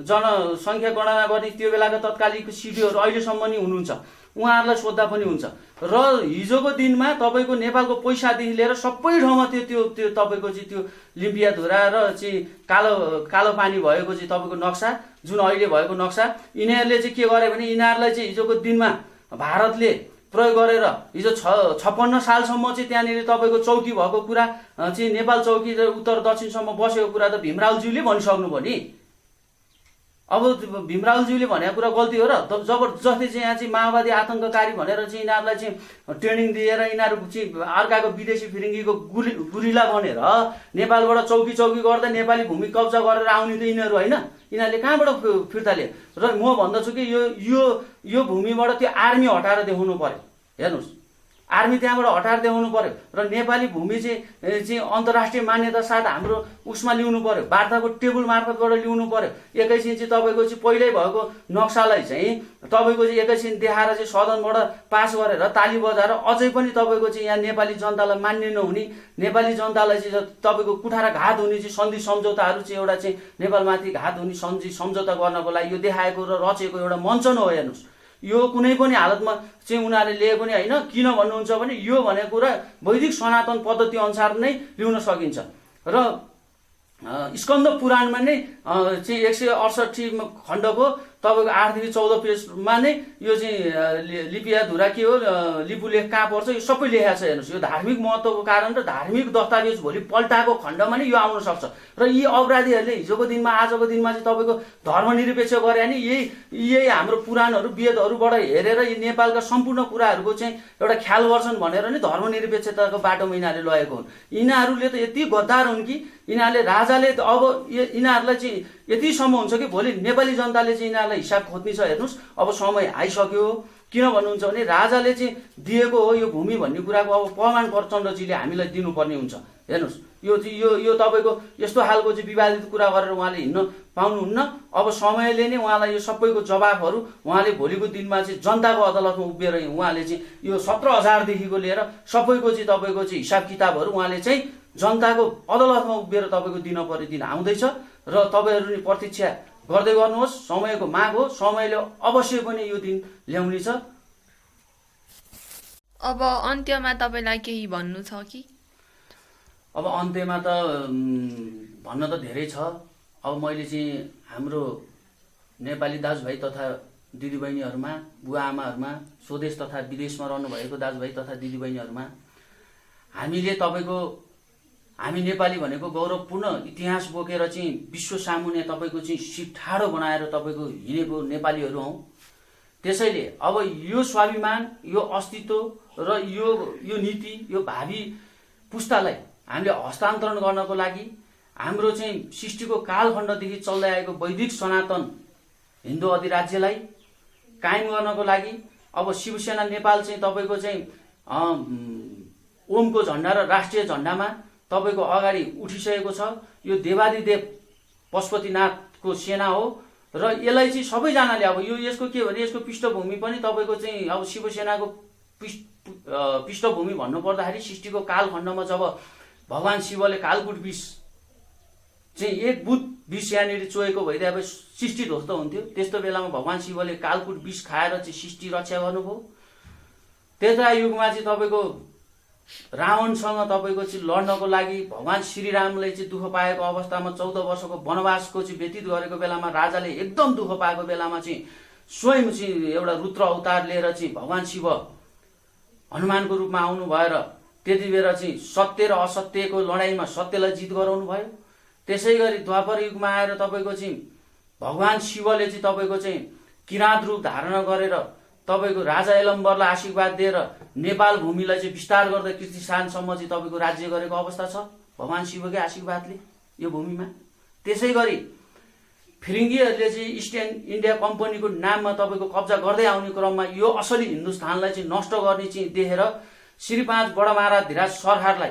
जनसङ्ख्या गणना गर्ने त्यो बेलाका तत्कालीन सिडिओहरू अहिलेसम्म नि हुनुहुन्छ, उहाँहरूलाई सोद्धा पनि हुन्छ। र हिजोको दिनमा तपाईँको नेपालको पैसादेखि लिएर सबै ठाउँमा त्यो तपाईँको चाहिँ त्यो लिम्पियाधुरा र चाहिँ कालो पानी भएको चाहिँ तपाईँको नक्सा जुन अहिले भएको नक्सा यिनीहरूले चाहिँ के गरे भने यिनीहरूलाई चाहिँ हिजोको दिनमा भारतले प्रयोग गरेर हिजो 56 सालसम्म चाहिँ त्यहाँनिर तपाईँको चौकी भएको कुरा चाहिँ नेपाल चौकी उत्तर दक्षिणसम्म बसेको कुरा त भीमरावज्यूले भनिसक्नुभयो नि। अब भीमरावज्यूले भनेको कुरा गल्ती हो र? जबरजस्ती चाहिँ यहाँ चाहिँ माओवादी आतंककारी भनेर चाहिँ यिनीहरूलाई चाहिँ ट्रेनिङ दिएर यिनीहरू चाहिँ अर्काको विदेशी फिरिङ्गीको गुरिला बनेर नेपालबाट चौकी गर्दै नेपाली भूमि कब्जा गरेर आउने त यिनीहरू होइन। यिनीहरूले कहाँबाट फिर्ता लिए? र म भन्दछु कि यो भूमिबाट त्यो आर्मी हटाएर देखाउनु पर्यो। हेर्नुहोस् आर्मी त्यहाँबाट हटाएर देखाउनु पर्यो र नेपाली भूमि चाहिँ अन्तर्राष्ट्रिय मान्यता साथ हाम्रो उसमा ल्याउनु पर्यो, वार्ताको टेबल मार्फतबाट ल्याउनु पर्यो। एकैछिन चाहिँ तपाईँको चाहिँ पहिल्यै भएको नक्सालाई चाहिँ तपाईँको चाहिँ एकैछिन देखाएर चाहिँ सदनबाट पास गरेर ताली बजाएर अझै पनि तपाईँको चाहिँ यहाँ नेपाली जनतालाई मान्य नहुने, नेपाली जनतालाई चाहिँ तपाईँको कुठारा घात हुने चाहिँ सन्धि सम्झौताहरू चाहिँ एउटा चाहिँ नेपालमाथि घात हुने सन्धि सम्झौता गर्नको लागि यो देखाएको र रचेको एउटा मञ्चन हो। हेर्नुहोस् यो कुनै पनि हालतमा चाहिँ उनीहरूले लिए पनि होइन। किन भन्नुहुन्छ भने यो भनेको कुरा वैदिक सनातन पद्धति अनुसार नै ल्याउन सकिन्छ र स्कन्द पुराणमा नै चाहिँ 168 खण्डको तपाईँको 8 देखि 14 पेजमा नै यो चाहिँ लिपिया धुरा के हो लिपु लेख कहाँ पर्छ यो सबै लेखेको छ। हेर्नुहोस्, यो धार्मिक महत्त्वको कारण र धार्मिक दस्तावेज भोलि पल्टाएको खण्डमा नै यो आउन सक्छ। र यी अपराधीहरूले हिजोको दिनमा आजको दिनमा चाहिँ तपाईँको धर्मनिरपेक्ष गरे नि यही हाम्रो पुराणहरू वेदहरूबाट हेरेर यी नेपालका सम्पूर्ण कुराहरूको चाहिँ एउटा ख्याल गर्छन् भनेर नै धर्मनिरपेक्षताको बाटोमा यिनीहरूले लगेको हुन्। यिनीहरूले त यति गद्दार हुन् कि यिनीहरूले राजाले अब यिनीहरूलाई चाहिँ यतिसम्म हुन्छ कि भोलि नेपाली जनताले चाहिँ यिनीहरूलाई हिसाब खोज्ने छ। हेर्नुहोस्, अब समय आइसक्यो। किन भन्नुहुन्छ भने राजाले चाहिँ दिएको हो यो भूमि भन्ने कुराको अब प्रमाण प्रचण्डजीले हामीलाई दिनुपर्ने हुन्छ। हेर्नुहोस्, यो तपाईँको यस्तो खालको चाहिँ विवादित कुरा गरेर उहाँले हिँड्न पाउनुहुन्न। अब समयले नै उहाँलाई यो सबैको जवाबहरू उहाँले भोलिको दिनमा चाहिँ जनताको अदालतमा उभिएर उहाँले चाहिँ यो 17,000 देखिको लिएर सबैको चाहिँ तपाईँको चाहिँ हिसाब किताबहरू उहाँले चाहिँ जनताको अदालतमा उभिएर तपाईँको दिनपर्ने दिन आउँदैछ। र तपाईँहरू नि प्रतीक्षा गर्दै गर्नुहोस्। समयको माग हो, समयले अवश्य पनि यो दिन ल्याउने छ। अब अन्त्यमा तपाईँलाई केही भन्नु छ कि? अब अन्त्यमा त भन्न त धेरै छ। अब मैले चाहिँ हाम्रो नेपाली दाजुभाइ तथा दिदीबहिनीहरूमा, बुवा आमाहरूमा, स्वदेश तथा विदेशमा रहनुभएको दाजुभाइ तथा दिदीबहिनीहरूमा हामीले तपाईँको हामी नेपाली भनेको गौरवपूर्ण इतिहास बोकेर चाहिँ विश्व सामुन्ने तपाईँको चाहिँ सिट ठाडो बनाएर तपाईँको हिँडेको नेपालीहरू हौँ। त्यसैले अब यो स्वाभिमान, यो अस्तित्व र यो नीति यो भावी पुस्तालाई हामीले हस्तान्तरण गर्नको लागि हाम्रो चाहिँ सृष्टिको कालखण्डदेखि चल्दै आएको वैदिक सनातन हिन्दू अधिराज्यलाई कायम गर्नको लागि अब शिवसेना नेपाल चाहिँ तपाईँको चाहिँ ओमको झण्डा र राष्ट्रिय झण्डामा तपाईँको अगाडि उठिसकेको छ। यो देवादिदेव पशुपतिनाथको सेना हो र यसलाई चाहिँ सबैजनाले अब यसको के भने यसको पृष्ठभूमि पनि तपाईँको चाहिँ अब शिवसेनाको पृष्ठभूमि भन्नु पर्दाखेरि सृष्टिको कालखण्डमा जब भगवान शिवले कालकुट विष चाहिँ एक बुध विष यहाँनिर चोएको भइदिए अब सृष्टि ध्वस्त हुन्थ्यो। त्यस्तो बेलामा भगवान शिवले कालकुट विष खाएर चाहिँ सृष्टि रक्षा गर्नुभयो। त्रेता युगमा चाहिँ तपाईँको रावणसँग तपाईँको चाहिँ लड्नको लागि भगवान श्रीरामले चाहिँ दुःख पाएको अवस्थामा 14 वर्षको वनवासको चाहिँ व्यतीत गरेको बेलामा राजाले एकदम दुःख पाएको बेलामा चाहिँ स्वयं चाहिँ एउटा रुद्र अवतार लिएर चाहिँ भगवान शिव हनुमानको रूपमा आउनु भएर त्यति बेला चाहिँ सत्य र असत्यको लडाइँमा सत्यलाई जित गराउनु भयो। त्यसै गरी द्वापर युगमा आएर तपाईँको चाहिँ भगवान शिवले चाहिँ तपाईँको चाहिँ किराँत रूप धारण गरेर तपाईँको राजा यलम्बरलाई आशीर्वाद दिएर नेपाल भूमिलाई चाहिँ विस्तार गर्दै कृतिसानसम्म चाहिँ तपाईँको राज्य गरेको अवस्था छ भगवान शिवकै आशीर्वादले यो भूमिमा। त्यसै गरी फिरिङ्गीहरूले चाहिँ इस्ट इन्डिया कम्पनीको नाममा तपाईँको कब्जा गर्दै आउने क्रममा यो असली हिन्दुस्तानलाई चाहिँ नष्ट गर्ने चाहिँ देखेर श्री 5 बडा महाराज धिराज सरकारलाई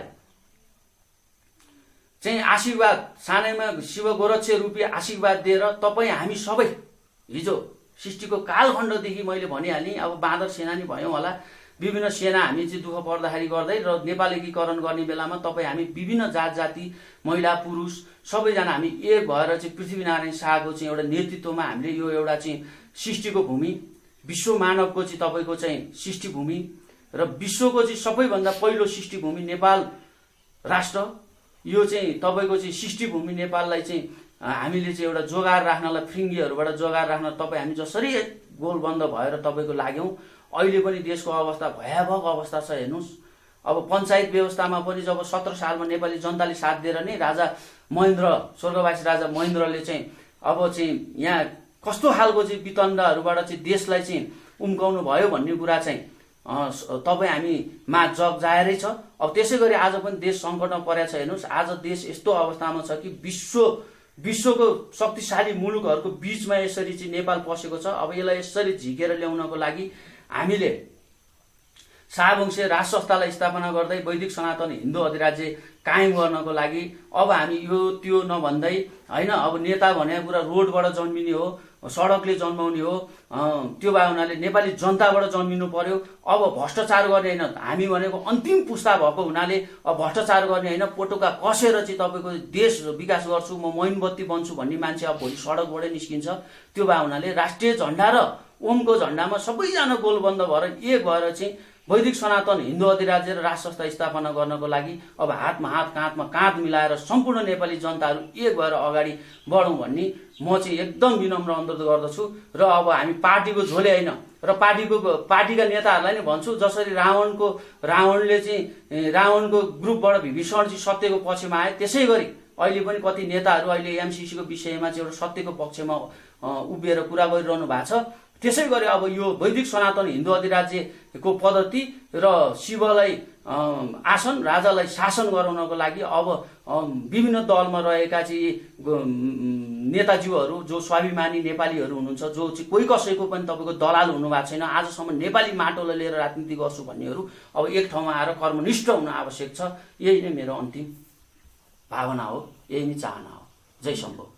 चाहिँ आशीर्वाद सानैमा शिव गोरक्ष रूपी आशीर्वाद दिएर तपाईँ हामी सबै हिजो सृष्टिको कालखण्डदेखि मैले भनिहालेँ अब बाँदर सेना नि भयौँ होला। विभिन्न सेना हामी चाहिँ दुःख पर्दाखेरि गर्दै र नेपाल एकीकरण गर्ने बेलामा तपाईँ हामी विभिन्न जात जाति महिला पुरुष सबैजना हामी एक भएर चाहिँ पृथ्वीनारायण शाहको चाहिँ एउटा नेतृत्वमा हामीले यो एउटा चाहिँ सृष्टिको भूमि विश्व मानवको चाहिँ तपाईँको चाहिँ सृष्टि भूमि र विश्वको चाहिँ सबैभन्दा पहिलो सृष्टि भूमि नेपाल राष्ट्र यो चाहिँ तपाईँको चाहिँ सृष्टि भूमि नेपाललाई चाहिँ हामीले चाहिँ एउटा जोगाएर राख्नलाई फिरिङ्गीहरूबाट जोगाएर राख्न तपाईँ हामी जसरी गोलबन्द भएर तपाईँको लाग्यौँ। अहिले पनि देशको अवस्था भयावह अवस्था छ। हेर्नुहोस्, अब पञ्चायत व्यवस्थामा पनि जब 17 सालमा नेपाली जनताले साथ दिएर नै राजा महेन्द्र स्वर्गवासी राजा महेन्द्रले चाहिँ अब चाहिँ यहाँ कस्तो खालको चाहिँ वितण्डहरूबाट चाहिँ देशलाई चाहिँ उम्काउनु भयो भन्ने कुरा चाहिँ तपाईँ हामी मा जग जाहेरै छ। अब त्यसै गरी आज पनि देश सङ्कटमा परेको छ। हेर्नुहोस्, आज देश यस्तो अवस्थामा छ कि विश्वको शक्तिशाली मुलुकहरूको बीचमा यसरी चाहिँ नेपाल पसेको छ। अब यसलाई यसरी झिकेर ल्याउनको लागि हामीले शाहवंशीय राज संस्थालाई स्थापना गर्दै वैदिक सनातन हिन्दू अधिराज्य कायम गर्नको लागि अब हामी यो त्यो नभन्दै होइन अब नेता भनेको कुरा रोडबाट जन्मिने हो, सडकले जन्माउने हो, त्यो भए हुनाले नेपाली जनताबाट जन्मिनु पर्यो। अब भ्रष्टाचार गर्ने होइन, हामी भनेको अन्तिम पुस्ता भएको हुनाले अब भ्रष्टाचार गर्ने होइन, पोटोका कसेर चाहिँ तपाईँको देश विकास गर्छु म मोइनबत्ती बन्छु भन्ने मान्छे अब भोलि सडकबाटै निस्किन्छ। त्यो भए हुनाले राष्ट्रिय झण्डा र ओमको झण्डामा सबैजना गोलबन्द भएर एक भएर चाहिँ वैदिक सनातन हिन्दू अधिराज्य र राष्ट्र संस्था स्थापना गर्नको लागि अब हातमा हात काँधमा काँध मिलाएर सम्पूर्ण नेपाली जनताहरू एक भएर अगाडि बढौँ भन्ने म चाहिँ एकदम विनम्र अनुरोध गर्दछु। र अब हामी पार्टीको झोले होइन र पार्टीका नेताहरूलाई नै भन्छु, जसरी रावणले चाहिँ रावणको ग्रुपबाट विभीषण चाहिँ सत्यको पक्षमा आए, त्यसै गरी अहिले पनि कति नेताहरू अहिले एमसीसीको विषयमा चाहिँ एउटा सत्यको पक्षमा उभिएर कुरा गरिरहनु भएको छ। त्यसै गरी अब यो वैदिक सनातन हिन्दू अधिराज्यको पद्धति र शिवलाई आसन, राजालाई शासन गराउनको लागि अब विभिन्न दलमा रहेका चाहिँ नेताजीहरू जो स्वाभिमानी नेपालीहरू हुनुहुन्छ, जो चाहिँ कोही कसैको पनि तपाईँको दलाल हुनुभएको छैन, आजसम्म नेपाली माटोलाई लिएर राजनीति गर्छु भन्नेहरू अब एक ठाउँमा आएर कर्मनिष्ठ हुन आवश्यक छ। यही नै मेरो अन्तिम भावना हो, यही नै चाहना हो। जय शम्भो।